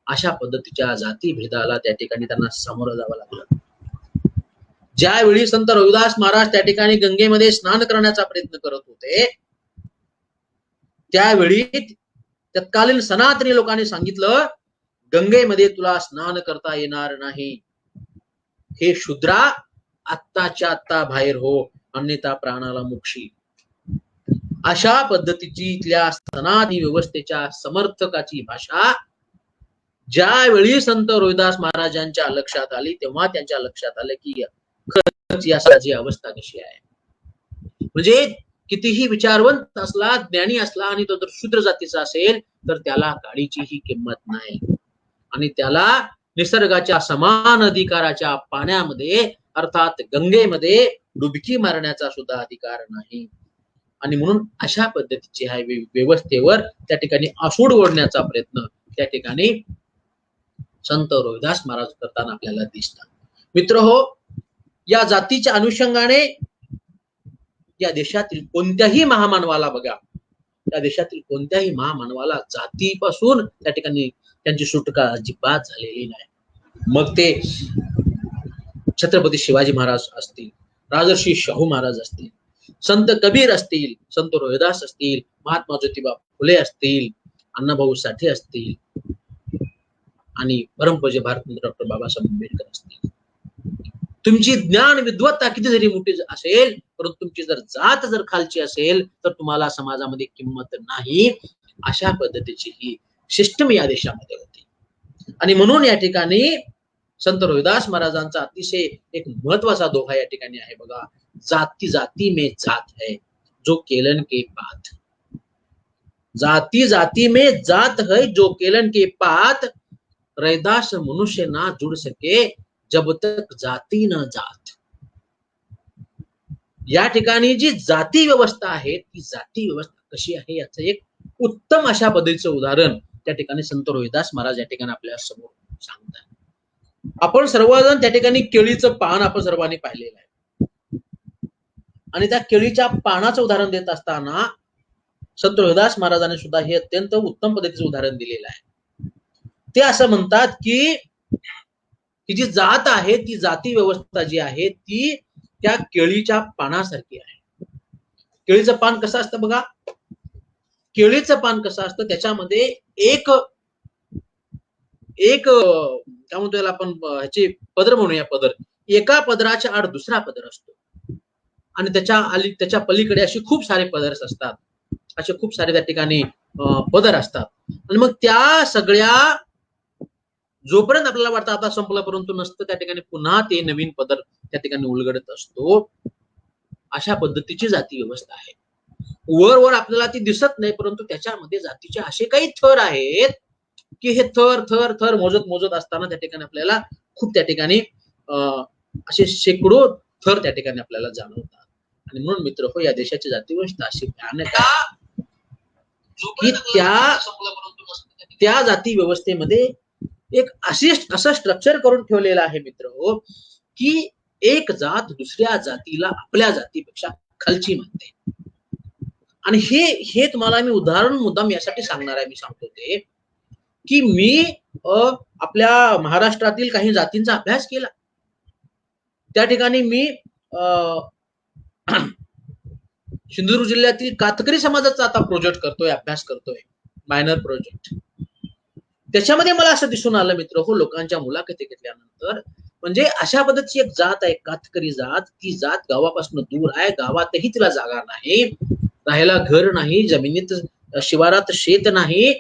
अशा पद्धतीच्या जाती भेदाला त्या ठिकाणी त्यांना सामोरं जावं लागलं. ज्यावेळी संत रविदास महाराज त्या ठिकाणी गंगेमध्ये स्नान करण्याचा प्रयत्न करत होते, त्यावेळी तत्कालीन सनातनी लोकांनी सांगितलं, गंगेमध्ये तुला स्नान करता येणार नाही, हे शूद्रा आत्ताच्या आत्ता बाहेर हो, अन्यथा प्राणाला मोक्षी. अशा पद्धतीची इथल्या सनातनी व्यवस्थेच्या समर्थकाची भाषा ज्यावेळी संत रविदास महाराजांच्या लक्षात आली, तेव्हा त्यांच्या लक्षात आलं की खरंच याची अवस्था कशी आहे. म्हणजे कितीही विचारवंत असला, ज्ञानी असला आणि तो जर शूद्र जातीचा असेल, तर त्याला काळीचीही किंमत नाही आणि त्याला निसर्गाच्या समान अधिकाराच्या पाण्यामध्ये अर्थात गंगेमध्ये डुबकी मारण्याचा सुद्धा अधिकार नाही. आणि म्हणून अशा पद्धतीची ह्या व्यवस्थेवर त्या ठिकाणी आसूड ओढण्याचा प्रयत्न त्या ठिकाणी संत रविदास महाराज करताना आपल्याला दिसतात. मित्र हो, या जातीच्या अनुषंगाने या देशातील कोणत्याही महामानवाला बघा, त्या देशातील कोणत्याही महामानवाला जातीपासून त्या ठिकाणी त्यांची सुटका अजिबात झालेली नाही. मग ते छत्रपती शिवाजी महाराज असतील, राजर्षी शाहू महाराज असतील, संत कबीर असतील, संत रोहिदास असतील, महात्मा ज्योतिबा फुले असतील, अण्णाभाऊ साठे असतील आणि परमपूज्य भारतरत्न डॉक्टर बाबासाहेब आंबेडकर असतील. तुमची ज्ञान विद्वत्ता किती जरी मोठी असेल, परंतु तुमची जर जात जर खालची असेल, तर तुम्हाला समाजामध्ये किंमत नाही. अशा पद्धतीची ही सिस्टम या देशामध्ये होती. आणि म्हणून या ठिकाणी संत रविदास महाराजांचा अतिशय एक महत्वाचा दोहा या ठिकाणी आहे बघा, जाती जाती में जात है जो केलन के पात. जाती जाती में जात है जो केलन के पात, रैदास मनुष्य ना जुड़ सके जब तक जाती न जात. या ठिकाणी जी जाती व्यवस्था आहे, ती जाती व्यवस्था कशी आहे याचं एक उत्तम अशा पद्धतीचं उदाहरण त्या ठिकाणी संत रोहिदास महाराज या ठिकाणी आपल्या समोर सांगतात. आपण सर्वजण त्या ठिकाणी केळीचं पान आपण सर्वांनी पाहिलेलं आहे आणि त्या केळीच्या पानाचं उदाहरण देत असताना संत रोहिदास महाराजांनी सुद्धा हे अत्यंत उत्तम पद्धतीचं उदाहरण दिलेलं आहे. ते असं म्हणतात की जी जात आहे ती जाती व्यवस्था जी आहे ती त्या केळीच्या पानासारखी आहे. केळीचं पान कसं असतं बघा, केळीचं पान कसं असतं, त्याच्यामध्ये एक काय म्हणतो याला आपण, ह्याची पदर म्हणूया, पदर, एका पदराच्या आड दुसरा पदर असतो आणि त्याच्या पलीकडे असे खूप सारे पदर असतात, असे खूप सारे त्या ठिकाणी पदर असतात. आणि मग त्या सगळ्या जोपर्यंत आपल्याला वाटतं आता संपलं, परंतु नसतं, त्या ठिकाणी पुन्हा ते नवीन पदर त्या ठिकाणी उलगडत असतो. अशा पद्धतीची जाती व्यवस्था आहे. वर आपल्याला ती दिसत नाही, परंतु त्याच्यामध्ये जातीचे असे काही थर आहेत की हे थर थर थर मोजत असताना त्या ठिकाणी आपल्याला खूप त्या ठिकाणी असे शेकडो थर त्या ठिकाणी आपल्याला जाणवतात. आणि म्हणून मित्र हो, या देशाची जाती व्यवस्था अशी भयानक आहे की त्या जाती व्यवस्थेमध्ये एक असं स्ट्रक्चर करून ठेवलेलं आहे मित्र हो, की एक जात दुसऱ्या जातीला आपल्या जातीपेक्षा खालची मानते. आणि हे तुम्हाला मी उदाहरण मुद्दाम यासाठी सांगणार आहे, मी सांगतो ते की मी आपल्या महाराष्ट्रातील काही जातींचा अभ्यास केला. त्या ठिकाणी मी सिंधुदुर्ग जिल्ह्यातील कातकरी समाजाचा आता प्रोजेक्ट करतोय, अभ्यास करतोय, मायनर प्रोजेक्ट. त्याच्यामध्ये मला असं दिसून आलं मित्र हो, लोकांच्या मुलाखती घेतल्यानंतर, म्हणजे अशा पद्धतीची एक जात आहे, कातकरी जात. ती जात गावापासून दूर आहे, गावातही तिला जागा नाही, राहायला घर नाही, जमिनीत शिवारात शेत नाही,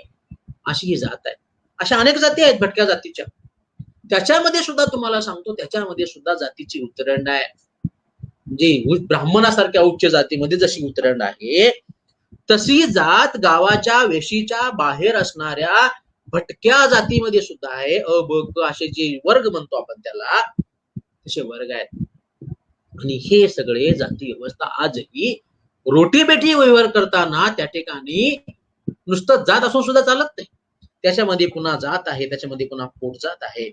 अशी ही जात आहे. अशा अनेक जाती आहेत भटक्या जातीच्या. त्याच्यामध्ये सुद्धा तुम्हाला सांगतो, त्याच्यामध्ये सुद्धा जातीची उतरंड आहे. म्हणजे ब्राह्मणासारख्या उच्च जातीमध्ये जशी उतरंड आहे, तशी जात गावाच्या वेशीच्या बाहेर असणाऱ्या भटक्या जातीमध्ये सुद्धा आहे. अ ब क असे जे वर्ग म्हणतो आपण त्याला, तसे वर्ग आहेत. आणि हे सगळे जाती व्यवस्था आजही रोटीबेटी व्यवहार करताना त्या ठिकाणी नुसतं जात असून सुद्धा चालत नाही. त्याच्यामध्ये पुन्हा जात आहे, त्याच्यामध्ये पुन्हा पोट जात आहे.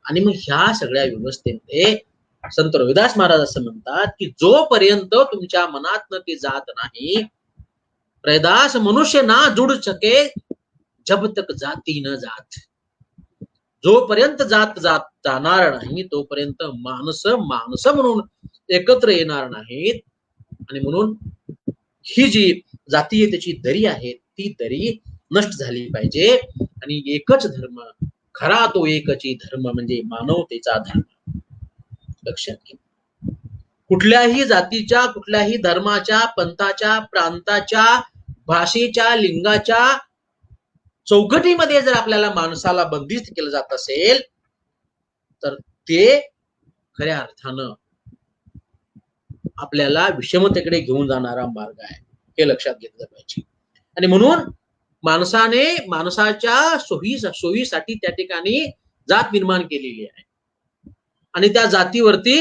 आणि मग ह्या सगळ्या व्यवस्थेमध्ये संत रोहिदास महाराज असं म्हणतात की जोपर्यंत तुमच्या मनात ती जात नाही, रैदास मनुष्य ना जुड सके जब तक जाती न जात. जोपर्यंत जात जाणार नाही, तोपर्यंत माणसं म्हणून एकत्र येणार नाहीत. आणि म्हणून ही जी जातीय त्याची दरी आहे, ती दरी नष्ट झाली पाहिजे. आणि एकच धर्म खरा, तो एकची धर्म म्हणजे मानवतेचा धर्म. लक्षात घ्या, कुठल्याही जातीच्या, कुठल्याही धर्माच्या, पंथाच्या, प्रांताच्या, भाषेच्या, लिंगाच्या चौकटीमध्ये जर आपल्याला माणसाला बंदिस्त केलं जात असेल, तर ते खऱ्या अर्थानं आपल्याला विषमतेकडे घेऊन जाणारा मार्ग आहे, हे लक्षात घेतलं पाहिजे. आणि म्हणून माणसाने माणसाच्या सोयीसाठी त्या ठिकाणी जात निर्माण केलेली आहे. आणि त्या जातीवरती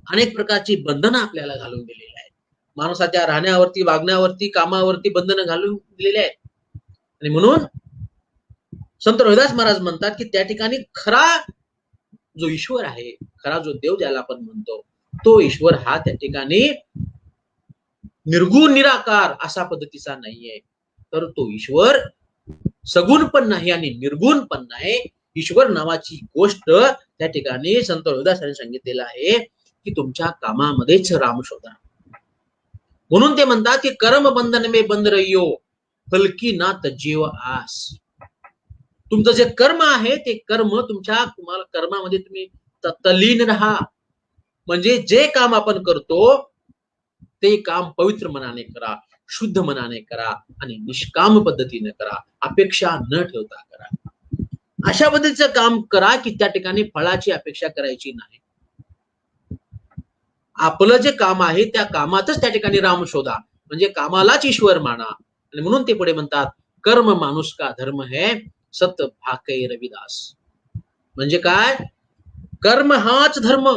अनेक प्रकारची बंधनं आपल्याला घालून दिलेली आहेत. माणसाच्या राहण्यावरती, वागण्यावरती, कामावरती बंधनं घालून दिलेली आहेत. आणि म्हणून संत रोहिदास महाराज म्हणतात की त्या ठिकाणी खरा जो ईश्वर आहे, खरा जो देव ज्याला आपण म्हणतो, तो ईश्वर हा त्या ठिकाणी निर्गुण निराकार असा पद्धतीचा नाहीये, तर तो ईश्वर सगुण पण नाही आणि निर्गुण पण नाही. ईश्वर नावाची गोष्ट त्या ठिकाणी संत रोहिदासांनी सांगितलेलं आहे की तुमच्या कामामध्येच राम शोधा. म्हणून ते म्हणतात की कर्म बंधन में बंद रहियो, फलकी ना तज्जीव आस. तुमचं जे कर्म आहे ते कर्म तुम्हाला कर्मामध्ये तुम्ही तल्लीन राहा. म्हणजे जे काम आपण करतो ते काम पवित्र मनाने करा, शुद्ध मनाने करा आणि निष्काम पद्धतीने करा, अपेक्षा न ठेवता करा. अशा पद्धतीचं काम करा की त्या ठिकाणी फळाची अपेक्षा करायची नाही. आपलं जे काम आहे त्या कामातच त्या ठिकाणी राम शोधा, म्हणजे कामालाच ईश्वर माना. आणि म्हणून ते पुढे म्हणतात कर्म मानुष का धर्म है, सत भाकई रविदास. म्हणजे काय, कर्म हाच धर्म,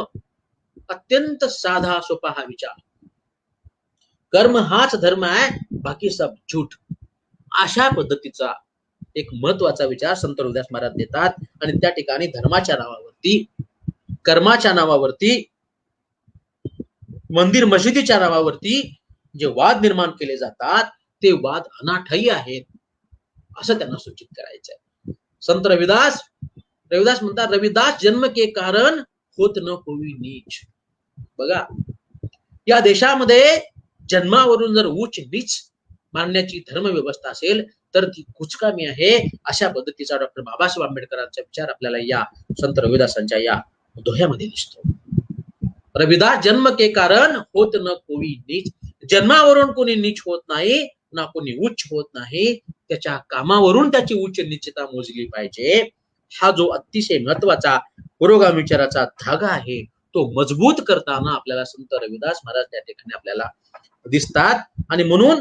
अत्यंत साधा सोपा हा विचार. कर्म हाच धर्म आहे, बाकी सब झूठ. अशा पद्धतीचा एक महत्वाचा विचार संत रोहिदास महाराज देतात. आणि त्या ठिकाणी धर्माच्या नावावरती, कर्माच्या नावावरती, मंदिर मशिदीच्या नावावरती जे वाद निर्माण केले जातात, ते वाद अनाठायी आहेत असं त्यांना सूचित करायचंय. संत रविदास म्हणतात, रविदास जन्म के कारण होत न होई नीच. बघा, या देशामध्ये जन्मावरून जर उच्च नीच मानण्याची धर्म व्यवस्था असेल तर ती कुचकामी आहे, अशा पद्धतीचा डॉक्टर बाबासाहेब आंबेडकरांचा विचार आपल्याला या संत रविदासांच्या या दोह्यामध्ये दिसतो. रविदास जन्म के कारण होत न कोई नीच. जन्मावरून कोणी नीच होत नाही, ना कोणी उच्च होत नाही, त्याच्या कामावरून त्याची उच्च नीचता मोजली पाहिजे. हा जो अतिशय महत्वाचा पुरोगामी विचाराचा धागा आहे तो मजबूत करताना आपल्याला संत रविदास महाराज त्या ठिकाणी आपल्याला दिसतात. आणि म्हणून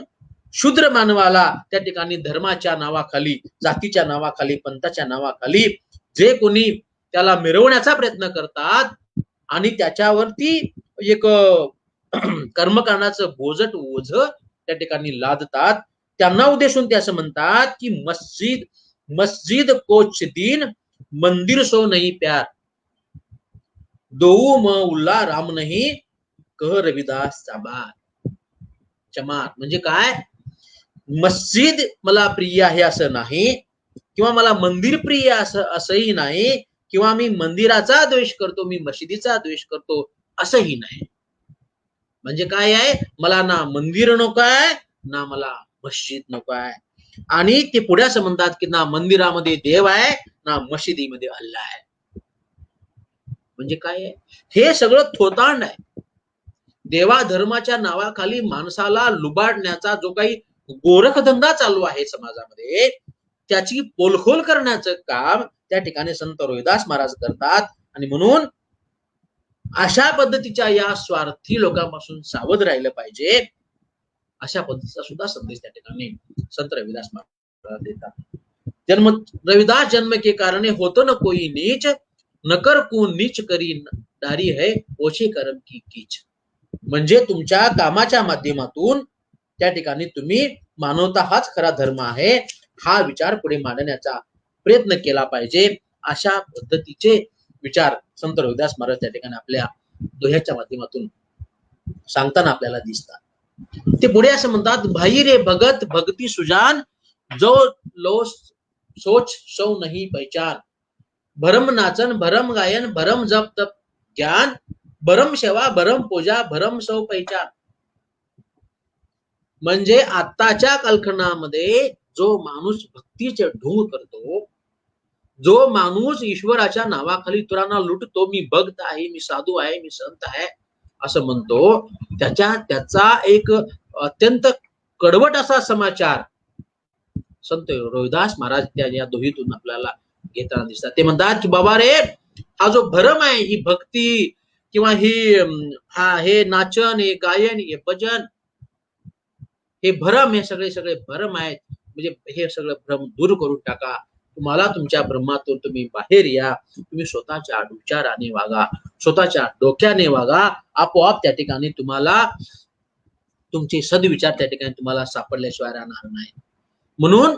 शूद्र मानवाला त्या ठिकाणी धर्माच्या नावाखाली, जातीच्या नावाखाली, पंथाच्या नावाखाली जे कोणी त्याला मिरवण्याचा प्रयत्न करतात आणि त्याच्यावरती एक कर्मकांडाचं बोजट ओझ त्या ठिकाणी लादतात, त्यांना उद्देशून ते असं म्हणतात की मस्जिद कोच दिन मंदिर सो नहीं प्यार, दो म उल्ला राम नहीं कह रविदास चमार. म्हणजे काय, मस्जिद मला प्रिय आहे असं नाही, किंवा मला मंदिर प्रिय असंही नाही, किंवा मी मंदिराचा द्वेष करतो, मी मशिदीचा द्वेष करतो असंही नाही. म्हणजे काय आहे, मला ना मंदिर नको आहे, ना मला मस्जिद नको आहे. आणि ते पुढे असं म्हणतात की ना मंदिरामध्ये देव आहे, ना मशिदीमध्ये अल्लाह आहे. म्हणजे काय आहे, हे सगळं थोतांड आहे. देवा धर्माच्या नावाखाली माणसाला लुबाडण्याचा जो काही गोरखधंदा चालू आहे समाजामध्ये, त्याची पोलखोल करण्याचं काम त्या ठिकाणी संत रविदास महाराज करतात. आणि म्हणून अशा पद्धतीच्या या स्वार्थी लोकांपासून सावध राहिलं पाहिजे, अशा पद्धतीचा सुद्धा संदेश त्या ठिकाणी संत रविदास महाराज देतात. रविदास जन्म के कारणे होतो न कोई नीच, नकर को नीच करी डारी है ओछे कर्म की कीच. म्हणजे तुमच्या कामाच्या माध्यमातून त्या ठिकाणी तुम्ही मानवता हाच खरा धर्म आहे हा विचार पुढे मांडण्याचा प्रयत्न केला पाहिजे. अशा पद्धतीचे विचार संत रविदास महाराज त्या ठिकाणी आपल्या दोह्याच्या माध्यमातून सांगताना आपल्याला दिसतात. ते पुढे असं म्हणतात, भाई रे भगत भक्ती सुजान, जो लो सोच सो नहीं पहचान, भरम नाचन भरम गायन भरम जप तप ज्ञान, भरम सेवा भरम पूजा भरम सौ पहचान. म्हणजे आताच्या कालखंडामध्ये जो माणूस भक्तीचे ढोंग करतो, जो माणूस ईश्वराच्या नावाखाली इतरांना लुटतो, मी भक्त आहे, मी साधू आहे, मी संत आहे असं म्हणतो, त्याचा एक अत्यंत कडवट असा समाचार संत रविदास महाराज त्या या दोहीतून आपल्याला घेताना दिसतात. ते म्हणतात की बाबा रे, हा जो भरम आहे, ही भक्ती किंवा हे नाचन, हे गायन, हे भजन, हे भरम, हे सगळे भरम आहेत. म्हणजे हे सगळं भ्रम दूर करून टाका. तुम्हाला तुमच्या भ्रमातून तुम्ही बाहेर या, तुम्ही स्वतःच्या विचाराने वागा, स्वतःच्या डोक्याने वागा. आपोआप त्या ठिकाणी तुम्हाला तुमचे सद्विचार त्या ठिकाणी तुम्हाला सापडल्याशिवाय राहणार नाही. म्हणून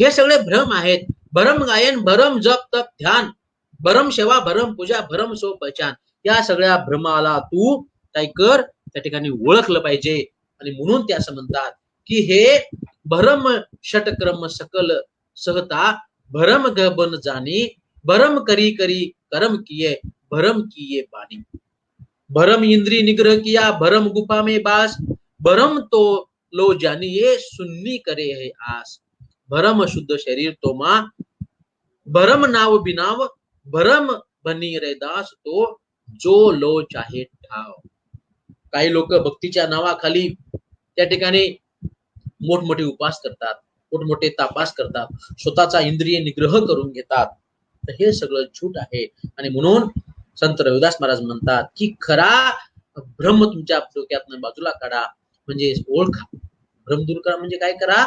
हे सगळे भ्रम आहेत. भरम गायन भरम जप तप ध्यान, भरम सेवा भरम पूजा भरम सो पहचान. या सगळ्या भ्रमाला तू काय कर, त्या ठिकाणी ओळखलं पाहिजे. आणि म्हणून ते असं म्हणतात की हे भरम षटक्रम सकल सहता, भरम गबन जानी, भरम करी करी कर्म किए, भरम किए बानी, भरम इंद्री निग्रह किया, भरम गुफा में बास, भरम तो लो जानिए सुन्नी करे है आस, भरम शुद्ध शरीर तो माँ, भरम नाव बिनाव, भरम बनी रे दास तो, जो लो चाहे ठाव. काही लोक भक्तीच्या नावाखाली त्या ठिकाणी मोठमोठे उपास करतात, मोठमोठे तापास करतात, स्वतःचा इंद्रिय निग्रह करून घेतात. तर हे सगळं झूट आहे. आणि म्हणून संत रविदास महाराज म्हणतात की खरा भ्रम तुमच्या डोक्यातनं बाजूला काढा, म्हणजे ओळखा. भ्रम दूर करा म्हणजे काय करा,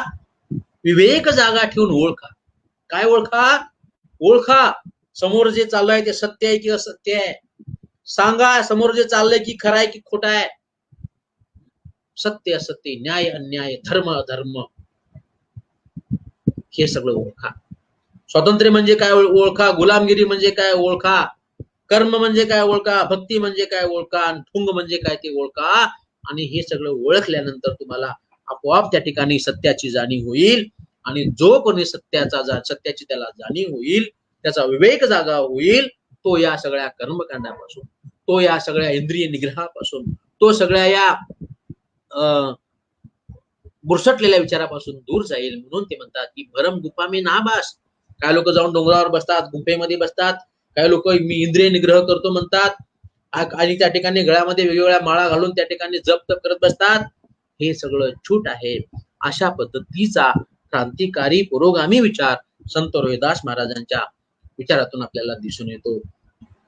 विवेक जागा ठेवून ओळखा. काय ओळखा समोर जे चाललंय ते सत्य आहे की असत्य आहे. सांगा समोर जे चाललंय की खरं आहे की खोटं आहे. सत्य असत्य, न्याय अन्याय, धर्म अधर्म, हे सगळं ओळखा. स्वातंत्र्य म्हणजे काय ओळखा, गुलामगिरी म्हणजे काय ओळखा, कर्म म्हणजे काय ओळखा, भक्ती म्हणजे काय ओळखा, आणि ठुंग म्हणजे काय ते ओळखा. आणि हे सगळं ओळखल्यानंतर तुम्हाला आपोआप त्या ठिकाणी सत्याची जाणीव होईल. आणि जो कोणी सत्याची त्याला जाणीव होईल, त्याचा विवेक जागा होईल, तो या सगळ्या कर्मकांडापासून, तो या सगळ्या इंद्रिय निग्रहापासून, तो सगळ्या या बुरसटलेल्या विचारापासून दूर जाईल. म्हणून ते म्हणतात की भरम गुफा मी नाबास. काही लोक जाऊन डोंगरावर बसतात, गुफेमध्ये बसतात, काही लोक मी इंद्रिय निग्रह करतो म्हणतात आणि त्या ठिकाणी गळ्यामध्ये वेगवेगळ्या माळा घालून त्या ठिकाणी जप करत बसतात. हे सगळं छूट आहे. अशा पद्धतीचा क्रांतिकारी पुरोगामी विचार संत रोहिदास महाराजांच्या विचारातून आपल्याला दिसून येतो.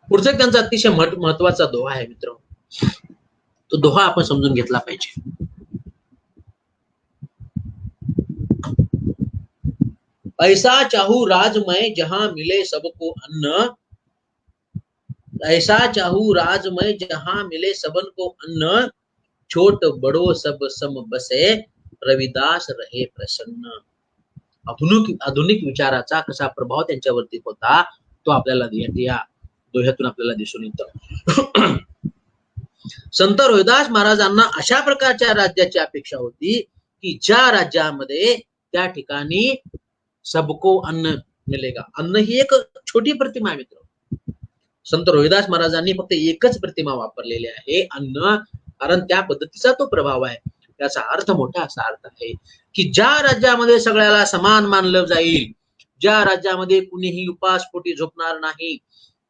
पुढचा त्यांचा अतिशय महत्वाचा दोहा आहे मित्र. तो दोहा आपण समजून घेतला पाहिजे. ऐसा चाहू राजमय जहां मिले सबको अन्न, ऐसा चाहू राजमय जहां मिले सबन को अन्न, छोट बड़ो सब सम बसे रविदास रहे प्रसन्न. आधुनिक विचाराचा कसा प्रभाव त्यांच्यावरती होता तो आपल्याला या दोह्यातून आपल्याला दिसून येतो. संत रोहिदास महाराजांना अशा प्रकारच्या राज्याची अपेक्षा होती की ज्या राज्यामध्ये त्या ठिकाणी सबको अन्न मिलेगा. अन्न ही एक छोटी प्रतिमा मित्र. संत रोहिदास महाराजांनी फक्त एकच प्रतिमा वापरलेली आहे, अन्न, कारण त्या पद्धतीचा तो प्रभाव आहे. त्याचा अर्थ मोठा असा अर्थ आहे की ज्या राज्यामध्ये सगळ्याला समान मानलं जाईल, ज्या राज्यामध्ये कुणीही उपासपोटी झोपणार नाही,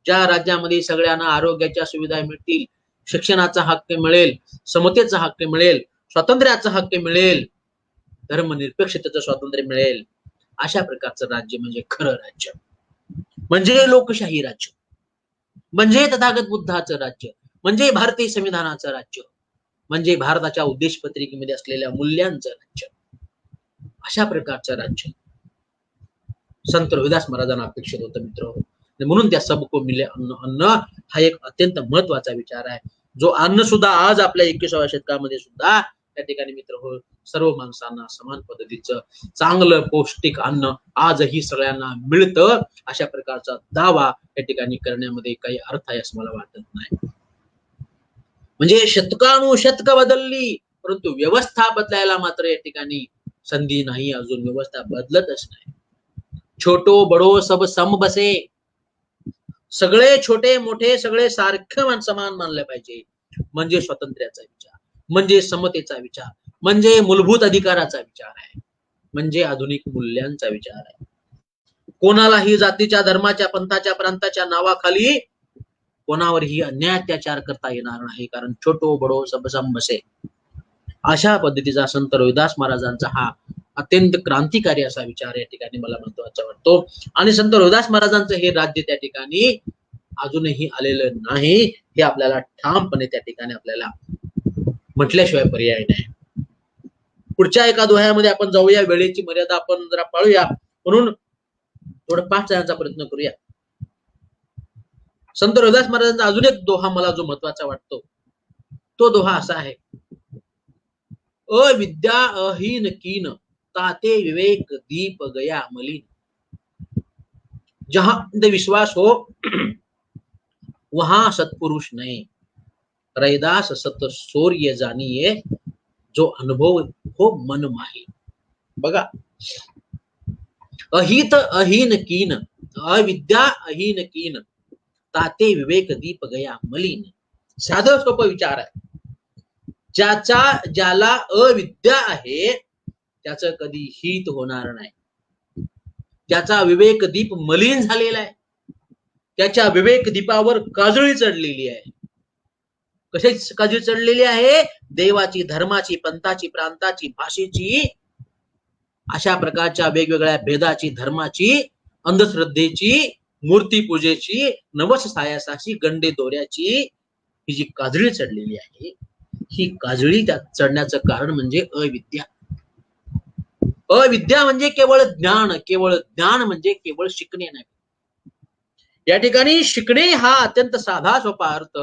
ज्या राज्यामध्ये सगळ्यांना आरोग्याच्या सुविधा मिळतील, शिक्षणाचा हक्क मिळेल, समतेचा हक्क मिळेल, स्वातंत्र्याचा हक्क मिळेल, धर्मनिरपेक्षतेचं स्वातंत्र्य मिळेल, अशा प्रकारचं राज्य म्हणजे खरं राज्य, म्हणजे लोकशाही राज्य, म्हणजे तथागत बुद्धाचं राज्य, म्हणजे भारतीय संविधानाचं राज्य, म्हणजे भारताच्या उद्देश पत्रिकेमध्ये असलेल्या मूल्यांचं राज्य. अशा प्रकारचं राज्य संत रोहिदास महाराजांना अपेक्षित होतं मित्र. म्हणून त्या सबको मिले अन्न, अन्न हा एक अत्यंत महत्वाचा विचार आहे, जो अन्न सुद्धा आज आपल्या 21व्या शतकामध्ये सुद्धा त्या ठिकाणी मित्र हो, सर्व माणसांना समान पद्धतीचं चांगलं पौष्टिक अन्न आजही सगळ्यांना मिळतं, अशा प्रकारचा दावा त्या ठिकाणी करण्यामध्ये काही अर्थ आहे असं मला वाटत नाही. म्हणजे शतकानुशतक बदलली, परंतु व्यवस्था बदलायला मात्र या ठिकाणी संधी नाही, अजून व्यवस्था बदलतच नाही. छोटो बडो सब सम बसे, सगळे छोटे मोठे सगळे सारखं समान मानले पाहिजे, म्हणजे स्वातंत्र्याचा विचार, म्हणजे समतेचा विचार, म्हणजे मूलभूत अधिकाराचा विचार आहे, म्हणजे आधुनिक मूल्यांचा विचार आहे. कोणालाही जातीच्या, धर्माच्या, पंथाच्या, प्रांताच्या नावाखाली कोणावरही अन्याय अत्याचार करता येणार नाही, कारण छोटो बडो सब सम बसे. अशा पद्धतीचा संत रोहिदास महाराजांचा हा अत्यंत क्रांतिकारी असा विचार या ठिकाणी मला महत्वाचा वाटतो. आणि संत रोहिदास महाराजांचं हे राज्य त्या ठिकाणी अजूनही आलेलं नाही, हे आपल्याला ठामपणे त्या ठिकाणी आपल्याला म्हटल्याशिवाय पर्याय नाही. पुढच्या एका दोह्यामध्ये आपण जाऊया, वेळेची मर्यादा आपण जरा पाळूया, म्हणून थोडं पाठ जाण्याचा प्रयत्न करूया. संत रोहिदास महाराजांचा अजून एक दोहा मला जो महत्वाचा वाटतो तो दोहा असा आहे, अविद्या अहीन कीन ताते विवेक दीप गया मलिन. जहां अंधविश्वास हो वहां सत्पुरुष नहीं, रैदास सत शौर्य जानिये जो अनुभव हो मन माही. बघा, अहित अहीन कीन, अविद्या अहीन कीन ताते विवेक दीप गया मलिन. साधं सोपं विचार आहे. ज्याला अविद्या आहे त्याचं कधी हित होणार नाही. त्याचा विवेक दीप मलिन झालेला आहे, त्याच्या विवेक दीपावर काजळी चढलेली आहे. कशाची काजळी चढलेली आहे? देवाची, धर्माची, पंथाची, प्रांताची, भाषेची, अशा प्रकारच्या वेगवेगळ्या भेदाची, धर्माची, अंधश्रद्धेची, मूर्ती पूजेची, नवस सायासाची, गंडे दोऱ्याची ही जी काजळी चढलेली आहे, ही काजळी त्यात चढण्याचं कारण म्हणजे अविद्या. अविद्या म्हणजे केवळ ज्ञान, केवळ ज्ञान म्हणजे केवळ शिकणे नाही. या ठिकाणी शिकणे हा अत्यंत साधा सोपा अर्थ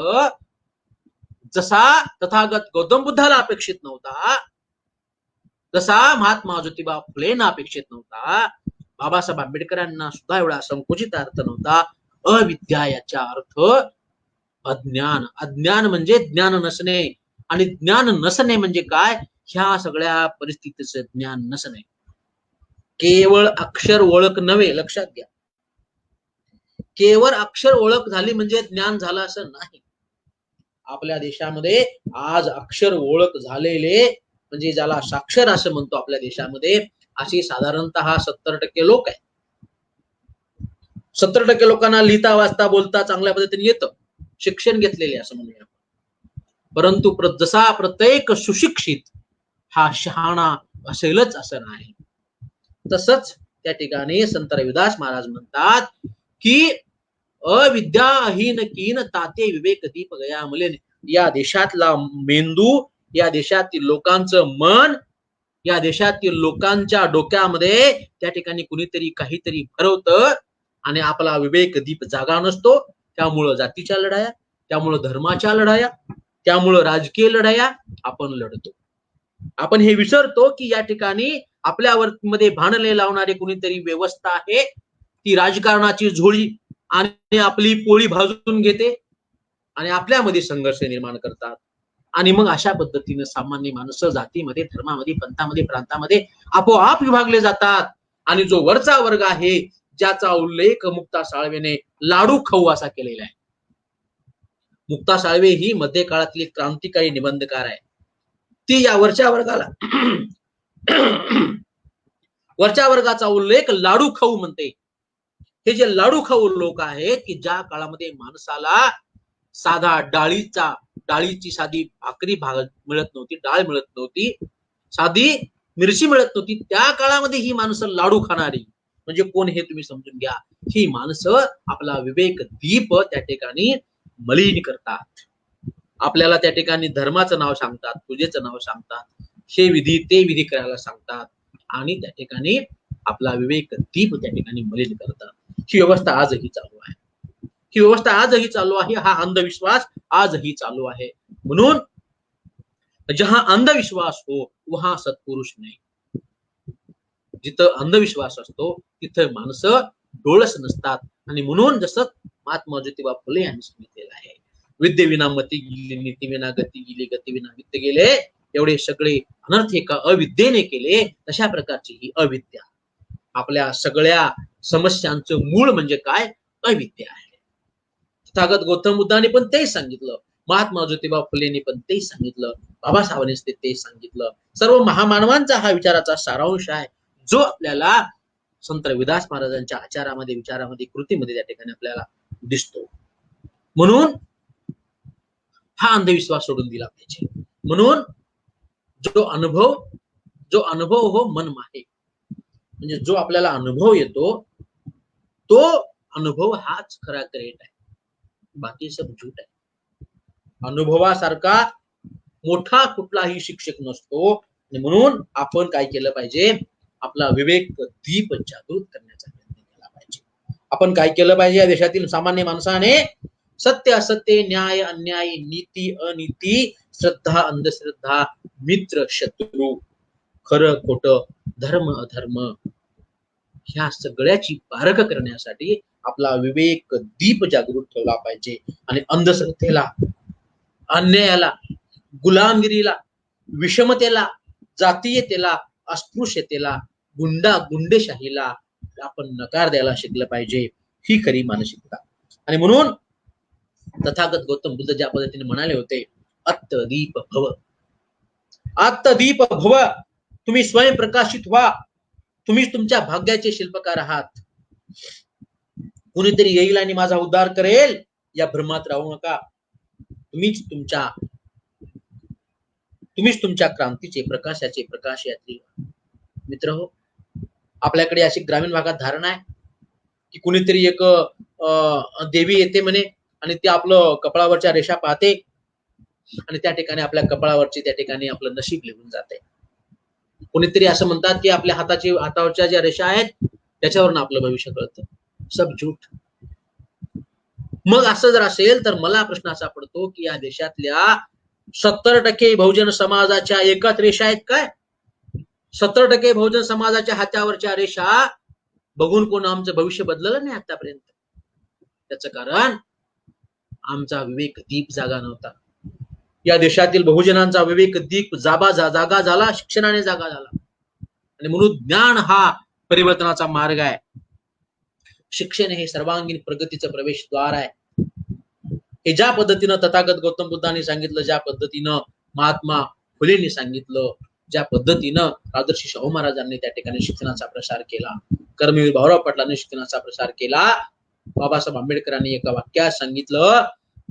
जसा तथागत गौतम बुद्धाला अपेक्षित नव्हता, जसा महात्मा ज्योतिबा फुलेंना अपेक्षित नव्हता, बाबासाहेब आंबेडकरांना सुद्धा एवढा संकुचित अर्थ नव्हता. अविद्या याचा अर्थ अज्ञान. अज्ञान म्हणजे ज्ञान नसणे, आणि ज्ञान नसणे म्हणजे काय? ह्या सगळ्या परिस्थितीचं ज्ञान नसणे, केवळ अक्षर ओळख नव्हे, लक्षात घ्या. केवळ अक्षर ओळख झाली म्हणजे ज्ञान झालं असं नाही. आपल्या देशामध्ये आज अक्षर ओळख झालेले म्हणजे ज्याला साक्षर असं म्हणतो आपल्या देशामध्ये, अशी साधारणतः 70% लोक आहेत. 70% लोकांना लिहिता वाचता बोलता चांगल्या पद्धतीने येतं, शिक्षण घेतलेले असं म्हणूया. परंतु जसा प्रत्येक सुशिक्षित हा शहाणा असेलच असं नाही. तसंच त्या ठिकाणी संत रविदास महाराज म्हणतात की अविद्याहीन कीन ताते विवेक दीप गया मलिन. या देशातला मेंदू, या देशातील लोकांचं मन, या देशातील लोकांच्या डोक्यामध्ये त्या ठिकाणी कुणीतरी काहीतरी भरवतं आणि आपला विवेक दीप जागा नसतो. त्यामुळं जातीच्या लढाया, त्यामुळं धर्माच्या लढाया, त्यामुळं राजकीय लढाया आपण लढतो. आपण हे विसरतो की या ठिकाणी आपल्यावर मध्ये भांडणे लावणारे कुणीतरी व्यवस्था आहे, ती राजकारणाची झोळी आणि आपली पोळी भाजून घेते आणि आपल्यामध्ये संघर्ष निर्माण करतात. आणि मग अशा पद्धतीने सामान्य माणसं जातीमध्ये, धर्मामध्ये, पंथामध्ये, प्रांतामध्ये आपोआप विभागले जातात. आणि जो वरचा वर्ग आहे, ज्याचा उल्लेख मुक्ता साळवेने लाडू खाऊ असा केलेला आहे. मुक्ता साळवे ही मध्य काळातली क्रांतिकारी निबंधकार आहे. ती या वरच्या वर्गाला वरच्या वर्गाचा उल्लेख लाडू खाऊ म्हणते. हे जे लाडू खाऊ लोक आहेत की ज्या काळामध्ये माणसाला साधा डाळीची साधी भाकरी मिळत नव्हती, डाळ मिळत नव्हती, साधी मिरची मिळत नव्हती, त्या काळामध्ये ही माणसं लाडू खाणारी म्हणजे कोण हे तुम्ही समजून घ्या. ही माणसं आपला विवेक दीप त्या ठिकाणी मलिन करतात. आपल्याला त्या ठिकाणी धर्माचं नाव सांगतात, पूजेचं नाव सांगतात, हे विधी ते विधी करायला सांगतात आणि त्या ठिकाणी आपला विवेक दीप त्या ठिकाणी मलिन करतात. ही व्यवस्था आजही चालू आहे. ही व्यवस्था आजही चालू आहे. हा अंधविश्वास आजही चालू आहे. म्हणून जहां अंधविश्वास हो वहां सत्पुरुष नाही. जिथं अंधविश्वास असतो तिथं माणसं डोळस नसतात. आणि म्हणून जसं महात्मा ज्योतिबा फुले यांनी सांगितलेलं आहे, विद्ये विना मती गेली, नीती विना गती गेली, गती विना वित्त गेले. एवढे सगळे अनर्थ एका अविद्येने केले. तशा प्रकारची ही अविद्या आपल्या सगळ्या समस्यांचं मूळ म्हणजे काय? अविद्या आहे. तथागत गौतम बुद्धाने पण तेच सांगितलं, महात्मा ज्योतिबा फुलेंनी पण तेच सांगितलं, बाबासाहेबांनी तेच सांगितलं. सर्व महामानवांचा हा विचाराचा सारांश आहे, जो आपल्याला संत रविदास महाराजांच्या आचारामध्ये, विचारामध्ये, कृतीमध्ये त्या ठिकाणी आपल्याला दिसतो. म्हणून हा अंधविश्वास सोडून दिला पाहिजे. म्हणून जो अनुभव हो मन माहे, म्हणजे जो आपल्याला अनुभव येतो तो अनुभव हाच खरा ग्रेट आहे, बाकी सब झूट आहे. अनुभवासारखा मोठा कुठलाही शिक्षक नसतो. म्हणून आपण काय केलं पाहिजे? आपला विवेक दीप जागृत करण्याचा प्रयत्न केला पाहिजे. आपण काय केलं पाहिजे? या देशातील सामान्य माणसाने सत्य असत्य, न्याय अन्याय, नीती अनीती, श्रद्धा अंधश्रद्धा, मित्र शत्रू, खरं खोटं, धर्म अधर्म, ह्या सगळ्याची पारख करण्यासाठी आपला विवेक दीप जागृत ठेवला पाहिजे. आणि अंधश्रद्धेला, अन्यायाला, गुलामगिरीला, विषमतेला, जातीयतेला, अस्पृश्यतेला, गुंडेशाहीला आपण नकार द्यायला शिकलं पाहिजे. ही खरी मानसिकता. आणि म्हणून तथागत गौतम बुद्ध ज्या पद्धतीने म्हणाले होते, अत्तदीप भव, आत्तदीप भव, तुम्ही स्वयं प्रकाशित व्हा, तुम्ही तुमच्या भाग्याचे शिल्पकार आहात. कुणीतरी येईल आणि माझा उद्धार करेल या भ्रमात राहू नका. तुम्हीच तुमच्या क्रांतीचे, प्रकाशाचे प्रकाश यात्री. मित्र हो, आपल्याकडे अशी ग्रामीण भागात धारणा आहे की कुणीतरी एक देवी येते म्हणे आणि ती आपलं कपाळावरच्या रेषा पाहते आणि त्या ठिकाणी आपल्या कपाळावरची त्या ठिकाणी आपलं नशीब लिहून जाते. कोणीतरी असं म्हणतात की आपल्या हातावरच्या ज्या रेषा आहेत त्याच्यावरून आपलं भविष्य कळतं. सब झूठ. मग असं जर असेल तर मला प्रश्न असा पडतो की या देशातल्या 70% बहुजन समाजाच्या एकच रेषा आहेत काय? 70% बहुजन समाजाच्या हातावरच्या रेषा बघून कोण आमचं भविष्य बदललं नाही आतापर्यंत. त्याचं कारण आमचा विवेक दीप जागा नव्हता. या देशातील बहुजनांचा विवेक दीप जागा झाला, शिक्षणाने जागा झाला. आणि म्हणून ज्ञान हा परिवर्तनाचा मार्ग आहे. शिक्षण हे सर्वांगीण प्रगतीचं प्रवेशद्वार आहे. हे ज्या पद्धतीनं तथागत गौतम बुद्धांनी सांगितलं, ज्या पद्धतीनं महात्मा फुलेंनी सांगितलं, ज्या पद्धतीनं राजर्षी शाहू महाराजांनी त्या ठिकाणी शिक्षणाचा प्रसार केला, कर्मवीर भाऊराव पाटलांनी शिक्षणाचा प्रसार केला, बाबासाहेब आंबेडकरांनी एका वाक्यात सांगितलं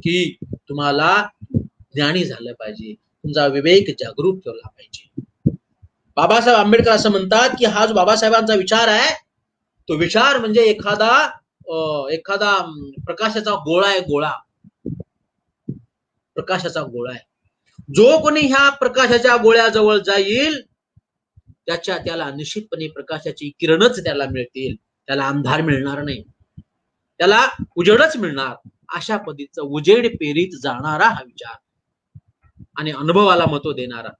की तुम्हाला ज्ञानी झालं पाहिजे, तुमचा विवेक जागरूक ठेवला पाहिजे. बाबासाहेब आंबेडकर असं म्हणतात की हा जो बाबासाहेबांचा विचार आहे, तो विचार म्हणजे एखादा प्रकाशाचा गोळा आहे. प्रकाशाचा गोळा आहे. जो कोणी ह्या प्रकाशाच्या गोळ्याजवळ जाईल त्याला निश्चितपणे प्रकाशाची किरणच त्याला मिळतील, त्याला अंधार मिळणार नाही, त्याला उजेडच मिळणार. अशा पद्धतीचा उजेड पेरीत जाणारा हा विचार आणि अनुभवाला महत्व देणारा,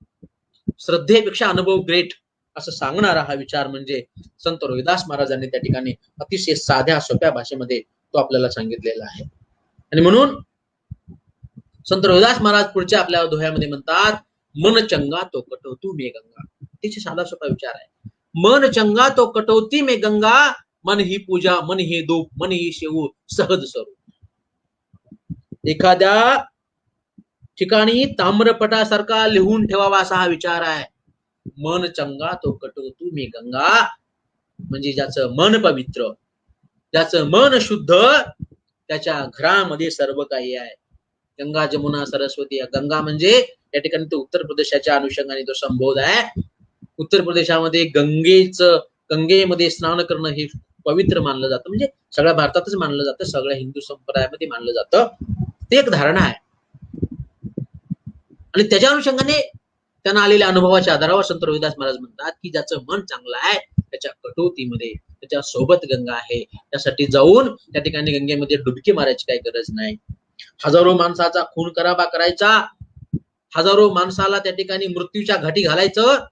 श्रद्धेपेक्षा अनुभव ग्रेट असं सांगणारा हा विचार म्हणजे संत रोहिदास महाराजांनी त्या ठिकाणी अतिशय साध्या सोप्या भाषेमध्ये तो आपल्याला सांगितलेला आहे. आणि म्हणून संत रोहिदास महाराज पुढच्या आपल्या दोह्यामध्ये म्हणतात, मन चंगा तो कटौती में गंगा. तिचे साधा सोपा विचार आहे. मन चंगा तो कटौती में गंगा, मन ही पूजा, मन ही धूप, मन ही शेऊ सहज स्वरूप. एखाद्या ठिकाणी ताम्रपटासारखा लिहून ठेवावा असा हा विचार आहे. मन चंगा तो कटौती में गंगा, म्हणजे ज्याचं मन पवित्र, ज्याचं मन शुद्ध, त्याच्या घरामध्ये सर्व काही आहे. गंगा जमुना सरस्वती. गंगा म्हणजे या ठिकाणी तो उत्तर प्रदेशाच्या अनुषंगाने तो संबोध आहे. उत्तर प्रदेशामध्ये गंगेमध्ये स्नान करणं हे पवित्र मानलं जातं, म्हणजे सगळ्या भारतातच मानलं जातं, सगळ्या हिंदू संप्रदायामध्ये मानलं जातं. ते एक धारणा आहे. आणि त्याच्या अनुषंगाने त्यांना आलेल्या अनुभवाच्या आधारावर संत रोहिदास महाराज म्हणतात की ज्याचं मन चांगलं आहे त्याच्या कटौतीमध्ये त्याच्या सोबत गंगा आहे. त्यासाठी जाऊन त्या ठिकाणी गंगेमध्ये डुबकी मारायची काही गरज नाही. हजारो माणसाचा खून कराबा करायचा, हजारो माणसाला त्या ठिकाणी मृत्यूच्या घाटी घालायचं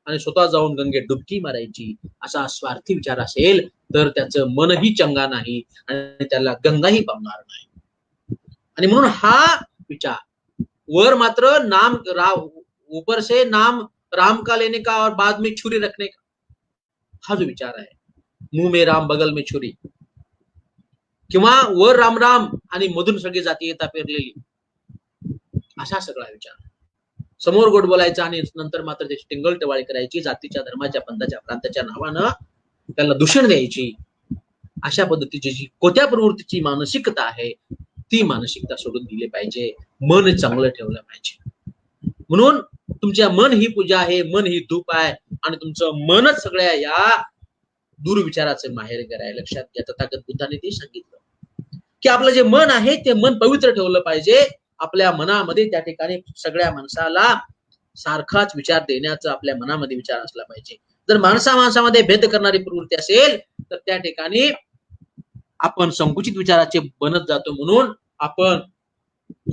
आणि स्वतः जाऊन गंगेत डुबकी मारायची, असा स्वार्थी विचार असेल तर त्याचं मनही चंगा नाही आणि त्याला गंगाही पावणार नाही. आणि म्हणून हा विचार वर मात्र ऊपर से नाम राम का लेने का और बाद में छुरी रखने का, हा जो विचार आहे, मुंह में राम बगल में छुरी, किंवा वर राम राम आणि मधून सगळी जाती येता पेरलेली, असा सगळा विचार. समोर गोड बोलायचा आणि नंतर मात्र त्याची टिंगल करायची, जातीच्या धर्माच्या पंथाच्या प्रांताच्या नावानं त्याला दूषण द्यायची, अशा पद्धतीची जी कोत्या प्रवृत्तीची मानसिकता आहे ती मानसिकता सोडून दिली पाहिजे. मन चांगलं ठेवलं पाहिजे. म्हणून तुमच्या मन ही पूजा आहे, मन ही धूप आहे आणि तुमचं मनच सगळ्या या दुर्विचाराचे माहेरघर आहे. लक्षात घ्या, तथागत बुद्धाने ते सांगितलं की आपलं जे मन आहे ते मन पवित्र ठेवलं पाहिजे. आपल्या मनामध्ये त्या ठिकाणी सगळ्या माणसाला सारखाच विचार देण्याचा आपल्या मनामध्ये विचार असला पाहिजे. जर माणसामध्ये भेद करणारी प्रवृत्ती असेल तर त्या ठिकाणी आपण संकुचित विचाराचे बनत जातो. म्हणून आपण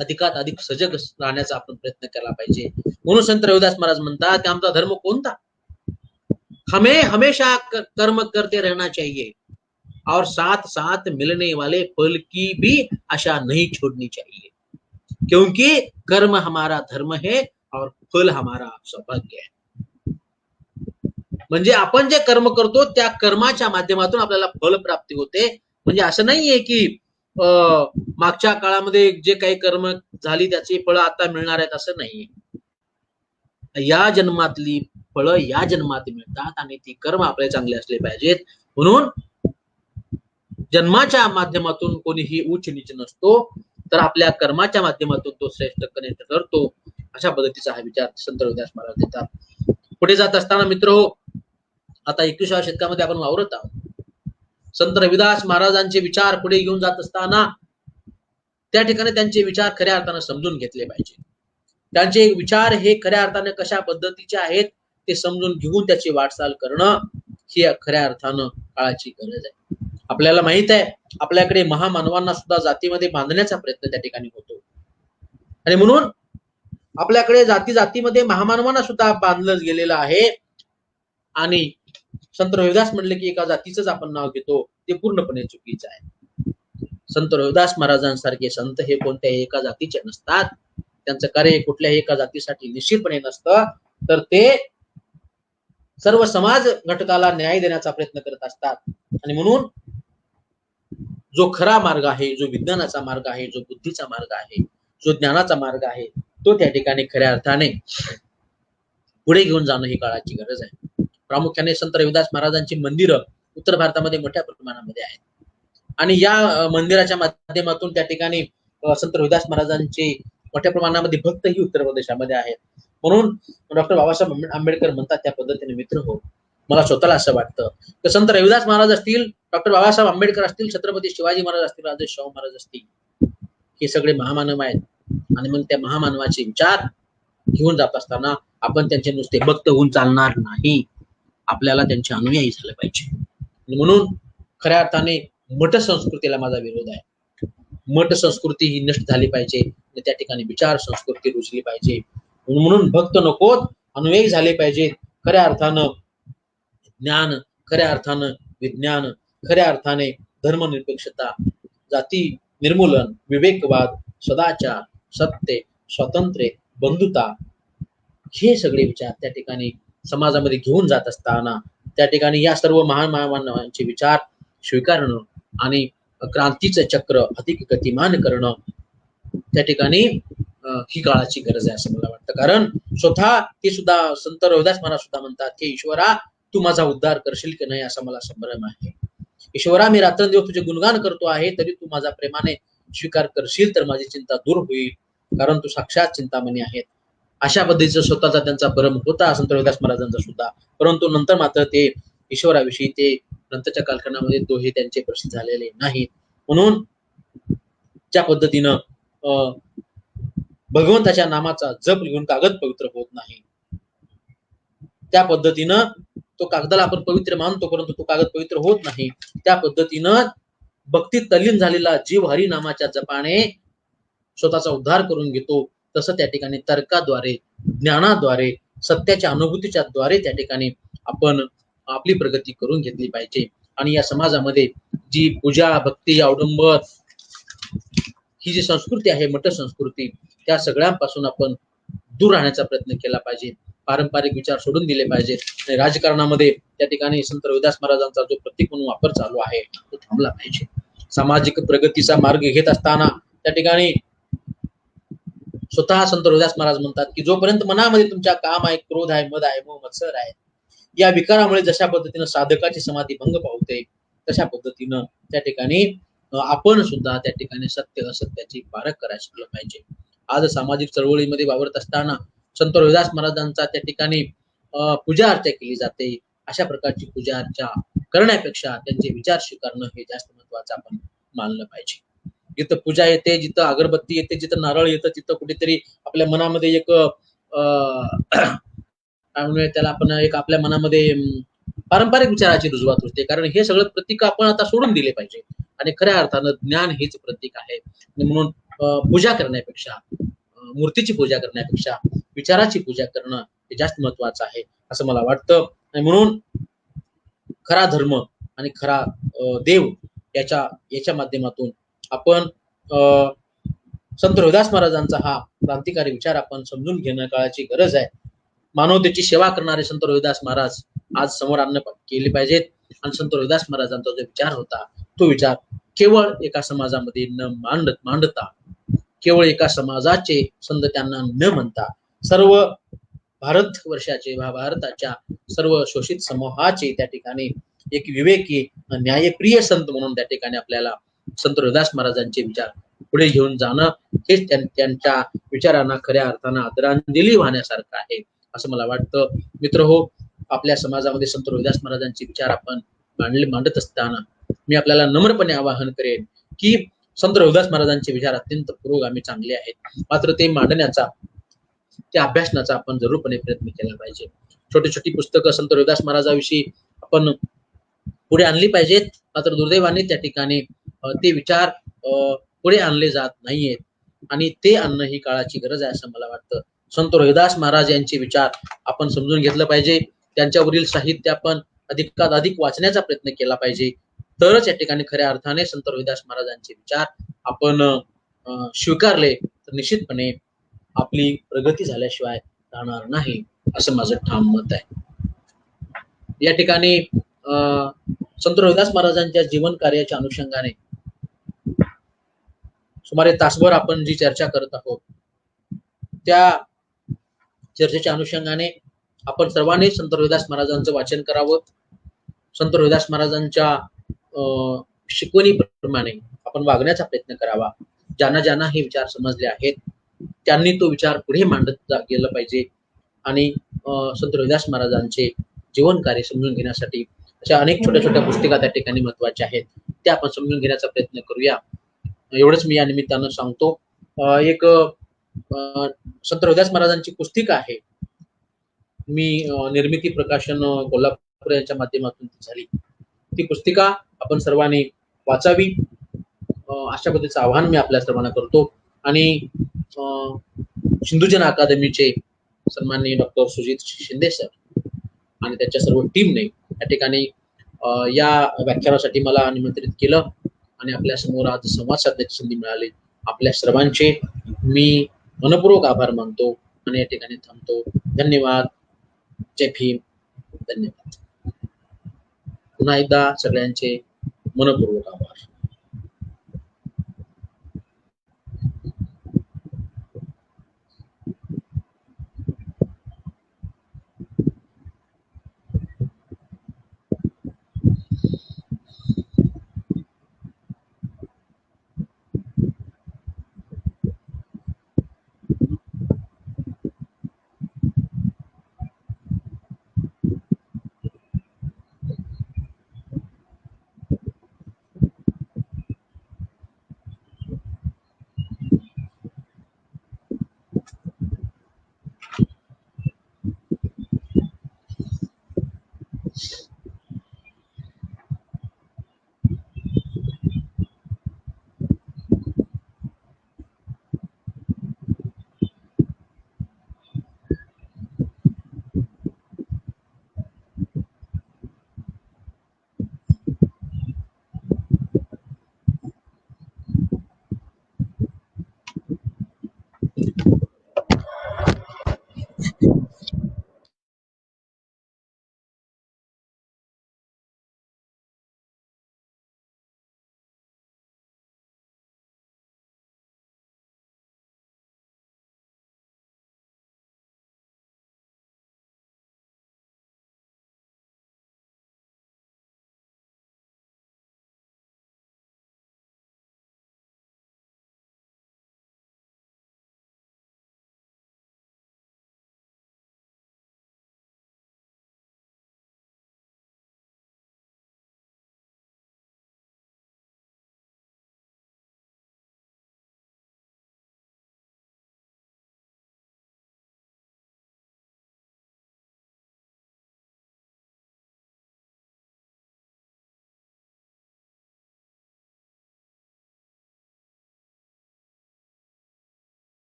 अधिकात अधिक सजग राहण्याचा आपण प्रयत्न केला पाहिजे. म्हणून संत रविदास महाराज म्हणतात की आमचा धर्म कोणता, हमें हमेशा कर्म करते रहना चाहिए और साथ साथ मिलने वाले फल की भी आशा नहीं छोड़नी चाहिए, क्योंकि कर्म हमारा धर्म है और फल हमारा सौभाग्य है. म्हणजे आपण जे कर्म करतो त्या कर्माच्या माध्यमातून आपल्याला फल प्राप्ती होते. म्हणजे असं नाहीये की मागच्या काळामध्ये जे काही कर्म झाली त्याची फळं आता मिळणार आहेत, असं नाहीये. या जन्मातली फळं या जन्मात मिळतात आणि ती कर्म आपले चांगले असले पाहिजेत. म्हणून जन्माच्या माध्यमातून कोणीही उच्च नीच नसतो, तर आपल्या कर्माच्या माध्यमातून तो श्रेष्ठ कनिष्ठ ठरतो. अशा पद्धतीचा हा विचार संत रविदास महाराज देतात. पुढे जात असताना मित्र, आता 21व्या शतकामध्ये आपण वावरत आहोत. संत रविदास महाराजांचे विचार पुढे घेऊन जात असताना त्या ठिकाणी त्यांचे विचार खऱ्या अर्थानं समजून घेतले पाहिजे. त्यांचे विचार हे खऱ्या अर्थाने कशा पद्धतीचे आहेत ते समजून घेऊन त्याची वाटचाल करणं ही खऱ्या अर्थानं काळाची गरज आहे. आपल्याला माहित आहे आपल्याकडे महामानवांना सुद्धा जातीमध्ये बांधण्याचा प्रयत्न त्या ठिकाणी होतो आणि म्हणून आपल्याकडे जातीमध्ये महामानवांना सुद्धा बांधलं गेलेलं आहे. आणि संत रविदास म्हणले की एका जातीच आपण नाव घेतो, ते पूर्णपणे चुकीचं आहे. संत रविदास महाराजांसारखे संत हे कोणत्याही एका जातीचे नसतात. त्यांचं कार्य कुठल्याही एका जातीसाठी निश्चितपणे नसतं, तर ते सर्व समाज घटकाला न्याय देण्याचा प्रयत्न करत असतात. आणि म्हणून जो खरा मार्ग आहे, जो विज्ञानाचा मार्ग आहे, जो बुद्धीचा मार्ग आहे, जो ज्ञानाचा मार्ग आहे, तो त्या ठिकाणी खऱ्या अर्थाने पुढे घेऊन जाणं ही काळाची गरज आहे. प्रामुख्याने संत रविदास महाराजांची मंदिरं उत्तर भारतामध्ये मोठ्या प्रमाणामध्ये आहेत आणि या मंदिराच्या माध्यमातून त्या ठिकाणी संत रविदास महाराजांचे मोठ्या प्रमाणामध्ये भक्तही उत्तर प्रदेशामध्ये आहेत. म्हणून डॉक्टर बाबासाहेब आंबेडकर म्हणतात त्या पद्धतीने मित्र हो, मला स्वतःला असं वाटतं की संत रविदास महाराज असतील, डॉक्टर बाबासाहेब आंबेडकर असतील, छत्रपती शिवाजी महाराज असतील, राजे शाहू महाराज असतील, हे सगळे महामानव आहेत. आणि मग त्या महामानवाचे विचार घेऊन जात असताना आपण त्यांचे नुसते भक्त होऊन चालणार नाही, आपल्याला त्यांचे अनुयायी झाले पाहिजे. म्हणून खऱ्या अर्थाने मठ संस्कृतीला माझा विरोध आहे. मठ संस्कृती ही नष्ट झाली पाहिजे, त्या ठिकाणी विचार संस्कृती रुजली पाहिजे. म्हणून भक्त नकोत, अनुयायी झाले पाहिजे. खऱ्या अर्थानं ज्ञान, खऱ्या अर्थानं विज्ञान, खऱ्या अर्थाने धर्मनिरपेक्षता, जाती निर्मूलन, विवेकवाद, सदाचार, सत्य, स्वातंत्र्य, बंधुता, हे सगळे विचार त्या ठिकाणी समाजामध्ये घेऊन जात असताना त्या ठिकाणी या सर्व महान मानवांचे विचार स्वीकारणं आणि क्रांतीचं चक्र अधिक गतिमान करणं त्या ठिकाणी ही काळाची गरज आहे असं मला वाटतं. कारण स्वतः ते सुद्धा संत रविदास महाराज सुद्धा म्हणतात की ईश्वरा तू माझा उद्धार करशील की नाही असा मला संभ्रम आहे. ईश्वरा मी रात्रंदिवस तुझे गुणगान करतो आहे, तरी तू माझा प्रेमाने स्वीकार करशील तर माझी चिंता दूर होईल, कारण तू साक्षात चिंतामणी आहेत. अशा पद्धतीचा स्वतःचा त्यांचा भ्रम होता संत रविदास महाराजांचा सुद्धा. परंतु नंतर मात्र ते ईश्वराविषयी ते नंतरच्या कालखंडामध्ये दोहे त्यांचे प्रसिद्ध झालेले नाहीत. म्हणून ज्या पद्धतीनं भगवंताच्या नामाचा जप लिहून कागद पवित्र होत नाही, त्या पद्धतीनं तो कागदाला आपण पवित्र मानतो परंतु तो कागद पवित्र होत नाही, त्या पद्धतीनं भक्तीत तल्लीन झालेला जीव हरी नामाच्या जपाने स्वतःचा उद्धार करून घेतो. तसं त्या ठिकाणी तर्काद्वारे, ज्ञानाद्वारे, सत्याच्या अनुभूतीच्या द्वारे त्या ठिकाणी आपण आपली प्रगती करून घेतली पाहिजे. आणि या समाजामध्ये जी पूजा, भक्ती, अवडंबर ही जी संस्कृती आहे, मठ संस्कृती, त्या सगळ्यांपासून आपण दूर राहण्याचा प्रयत्न केला पाहिजे. पारंपरिक विचार सोडून दिले पाहिजेत आणि राजकारणामध्ये त्या ठिकाणी संत रविदास महाराजांचा जो प्रतीक म्हणून वापर चालू आहे तो थांबला पाहिजे. सामाजिक प्रगतीचा मार्ग घेत असताना त्या ठिकाणी स्वतः संत रविदास महाराज म्हणतात की जोपर्यंत मनामध्ये तुमच्या काम आहे, क्रोध आहे, मद आहे, मोह मत्सर आहे, या विकारामुळे जशा पद्धतीनं साधकाची समाधी भंग पावते तशा पद्धतीनं त्या ठिकाणी आपण सुद्धा त्या ठिकाणी सत्य असत्याची पारख करायला शिकलं पाहिजे. आज सामाजिक चळवळीमध्ये वावरत असताना संत रविदास महाराजांचा त्या ठिकाणी पूजा अर्चा केली जाते. अशा प्रकारची पूजा अर्चा करण्यापेक्षा त्यांचे विचार स्वीकारणं हे जास्त महत्वाचं आपण मानलं पाहिजे. जिथं पूजा येते, जिथं अगरबत्ती येते, जिथं नारळ येतं, तिथं कुठेतरी आपल्या मनामध्ये एक काय म्हणूया त्याला आपण, एक आपल्या मनामध्ये पारंपरिक विचाराची रुजवात होते. कारण हे सगळं प्रतीक आपण आता सोडून दिले पाहिजे आणि खऱ्या अर्थानं ज्ञान हेच प्रतीक आहे. म्हणून पूजा करण्यापेक्षा, मूर्तीची पूजा करण्यापेक्षा विचाराची पूजा करणं हे जास्त महत्वाचं आहे असं मला वाटतं. आणि म्हणून खरा धर्म आणि खरा देव याच्या माध्यमातून आपण संत रविदास महाराजांचा हा क्रांतिकारी विचार आपण समजून घेणं काळाची गरज आहे. मानवतेची सेवा करणारे संत रविदास महाराज आज समोर आणणं केले पाहिजेत. आणि संत रविदास महाराजांचा जो विचार होता तो विचार केवळ एका समाजामध्ये न मांडता, केवळ एका समाजाचे संत त्यांना न म्हणता, सर्व भारतवर्षाचे, भारताच्या सर्व शोषित समूहाचे त्या ठिकाणी एक विवेकी, न्यायप्रिय संत म्हणून त्या ठिकाणी आपल्याला संत रविदास महाराजांचे विचार पुढे घेऊन जाणं हेच त्यांच्या विचारांना खऱ्या अर्थानं आदरांजली वाहण्यासारखं आहे असं मला वाटतं. मित्र हो, आपल्या समाजामध्ये संत रविदास महाराजांचे विचार आपण मांडत असताना मी आपल्याला नम्रपणे आवाहन करेन की संत रविदास महाराजांचे विचार अत्यंत पुरोगामी चांगले आहेत, मात्र ते मांडण्याचा, ते अभ्यासनाचा आपण जरूरपणे प्रयत्न केला पाहिजे. छोटी छोटी पुस्तकं संत रविदास महाराजाविषयी आपण पुढे आणली पाहिजेत, मात्र दुर्दैवाने त्या ठिकाणी ते विचार पुढे आणले जात नाहीयेत आणि ते आणणं ही काळाची गरज आहे असं मला वाटतं. संत रविदास महाराज यांचे विचार आपण समजून घेतलं पाहिजे, त्यांच्यावरील साहित्य आपण अधिकात अधिक वाचण्याचा प्रयत्न केला पाहिजे, तरच या ठिकाणी खऱ्या अर्थाने संत रविदास महाराजांचे विचार आपण स्वीकारले तर निश्चितपणे आपली प्रगती झाल्याशिवाय राहणार नाही, असं माझं ठाम मत आहे. या ठिकाणी संत रविदास महाराजांच्या जीवन कार्याच्या अनुषंगाने सुमारे तासभर आपण जी चर्चा करत आहोत, त्या चर्चेच्या अनुषंगाने आपण सर्वांनी संत रविदास महाराजांचं वाचन करावं. संत रविदास महाराजांच्या शिकवणीप्रमाणे आपण वागण्याचा प्रयत्न करावा. ज्यांना ज्यांना हे विचार समजले आहेत त्यांनी तो विचार पुढे मांडत गेला पाहिजे आणि संत रविदास महाराजांचे जीवन कार्य समजून घेण्यासाठी अशा अनेक छोट्या छोट्या पुस्तिका त्या ठिकाणी महत्वाच्या आहेत, त्या आपण समजून घेण्याचा प्रयत्न करूया. एवढंच मी या निमित्तानं सांगतो. एक संत रविदास महाराजांची पुस्तिका आहे, मी निर्मिती प्रकाशन कोल्हापूर यांच्या माध्यमातून झाली. ती पुस्तिका आपण सर्वांनी वाचावी, अशा पद्धतीचं आवाहन मी आपल्या सर्वांना करतो. आणि सिंधुजन अकादमीचे सन्माननीय डॉक्टर सुजित शिंदे सर आणि त्याच्या सर्व टीमने या ठिकाणी या व्याख्यानासाठी मला निमंत्रित केलं आणि आपल्या समोर आज संवाद साधण्याची संधी मिळाली. आपल्या सर्वांचे मी मनपूर्वक आभार मानतो आणि या ठिकाणी थांबतो. धन्यवाद. जय भीम. धन्यवाद. पुन्हा एकदा सगळ्यांचे मनपूर्वक आभार.